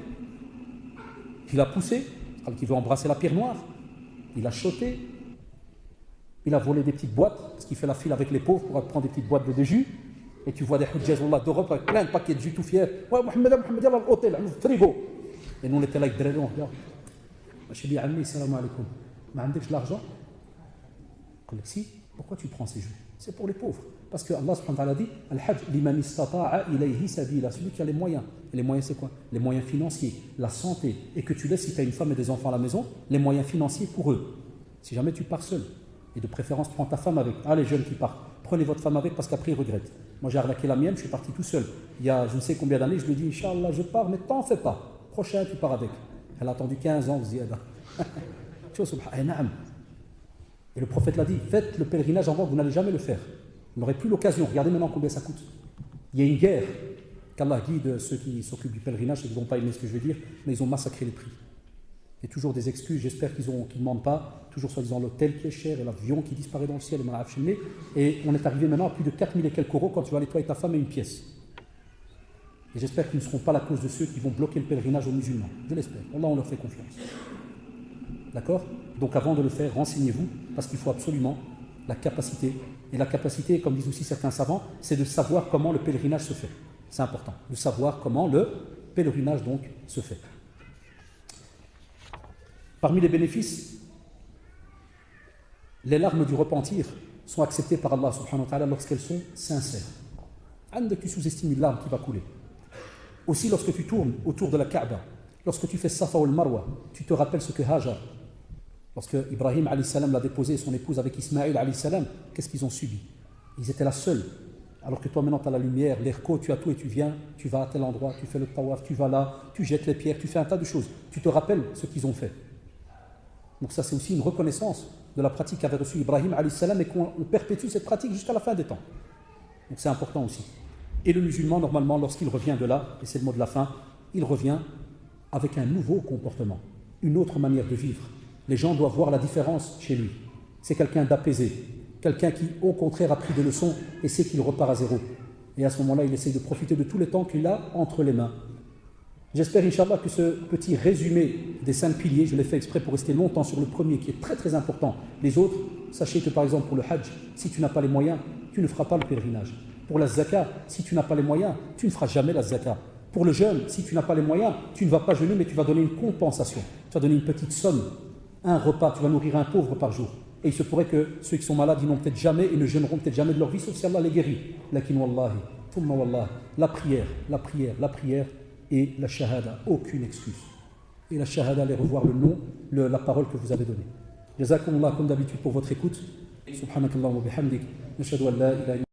[SPEAKER 2] il a poussé, alors qu'il veut embrasser la pierre noire, il a choté, il a volé des petites boîtes, parce qu'il fait la file avec les pauvres pour prendre des petites boîtes de jus, et tu vois des hujjaz d'Europe avec plein de paquets de jus tout fiers. Ouais, Mohamed, yallah, l'hôtel, le frigo. Et nous, on était là avec Drélon, regarde. Je dis, Ami, salam alaikum. Mais tu as l'argent? Si, pourquoi tu prends ces jeux? C'est pour les pauvres. Parce que Allah subhanahu wa ta'ala dit, Al-Hajj liman istata'a ilayhi sabila. Celui qui a les moyens. Et les moyens, c'est quoi? Les moyens financiers, la santé. Et que tu laisses, si tu as une femme et des enfants à la maison, les moyens financiers pour eux. Si jamais tu pars seul, et de préférence, prends ta femme avec. Ah, les jeunes qui partent, prenez votre femme avec parce qu'après, ils regrettent. Moi, j'ai arnaqué la mienne, je suis parti tout seul. Il y a je ne sais combien d'années, je lui ai dit, Inch'Allah, je pars, mais t'en fais pas. Prochain, tu pars avec. Elle a attendu 15 ans, ziyada. Et le prophète l'a dit, faites le pèlerinage avant, vous n'allez jamais le faire. Vous n'aurez plus l'occasion. Regardez maintenant combien ça coûte. Il y a une guerre. Qu'Allah guide ceux qui s'occupent du pèlerinage, ils ne vont pas aimer ce que je vais dire, mais ils ont massacré les prix. Il y a toujours des excuses, j'espère qu'ils ne demandent pas, toujours soi-disant l'hôtel qui est cher et l'avion qui disparaît dans le ciel, et on est arrivé maintenant à plus de 4000 et quelques euros quand tu vas aller toi et ta femme et une pièce. Et j'espère qu'ils ne seront pas la cause de ceux qui vont bloquer le pèlerinage aux musulmans. Je l'espère. Allah, on leur fait confiance. D'accord? Donc avant de le faire, renseignez-vous, parce qu'il faut absolument la capacité. Et la capacité, comme disent aussi certains savants, c'est de savoir comment le pèlerinage se fait. C'est important, de savoir comment le pèlerinage donc se fait. Parmi les bénéfices, les larmes du repentir sont acceptées par Allah subhanahu wa ta'ala lorsqu'elles sont sincères. Tu sous-estimes une larme qui va couler. Aussi, lorsque tu tournes autour de la Kaaba, lorsque tu fais Safa ou le Marwa, tu te rappelles ce que Hajar, lorsque Ibrahim alayhi salam l'a déposé, son épouse avec Ismaël alayhi salam, qu'est-ce qu'ils ont subi? Ils étaient là seuls. Alors que toi maintenant tu as la lumière, l'airco, tu as tout et tu viens, tu vas à tel endroit, tu fais le tawaf, tu vas là, tu jettes les pierres, tu fais un tas de choses. Tu te rappelles ce qu'ils ont fait. Donc ça c'est aussi une reconnaissance de la pratique qu'avait reçue Ibrahim alayhi salam et qu'on perpétue cette pratique jusqu'à la fin des temps. Donc c'est important aussi. Et le musulman, normalement, lorsqu'il revient de là, et c'est le mot de la fin, il revient avec un nouveau comportement, une autre manière de vivre. Les gens doivent voir la différence chez lui. C'est quelqu'un d'apaisé, quelqu'un qui, au contraire, a pris des leçons et sait qu'il repart à zéro. Et à ce moment-là, il essaie de profiter de tout le temps qu'il a entre les mains. J'espère, Inch'Allah, que ce petit résumé des 5 piliers, je l'ai fait exprès pour rester longtemps sur le premier, qui est très très important. Les autres, sachez que par exemple pour le hajj, si tu n'as pas les moyens, tu ne feras pas le pèlerinage. Pour la zakat, si tu n'as pas les moyens, tu ne feras jamais la zakat. Pour le jeûne, si tu n'as pas les moyens, tu ne vas pas jeûner, mais tu vas donner une compensation. Tu vas donner une petite somme, un repas, tu vas nourrir un pauvre par jour. Et il se pourrait que ceux qui sont malades, ils n'ont peut-être jamais et ne jeûneront peut-être jamais de leur vie, sauf si Allah les guérit. Lakin wallahi, thumma wallahi, la prière et la shahada, aucune excuse. Et la shahada, allez revoir le nom, la parole que vous avez donnée. Jazakumullah comme d'habitude pour votre écoute. Subhanakallah wa bihamdik. Nashhadu an la ilaha illa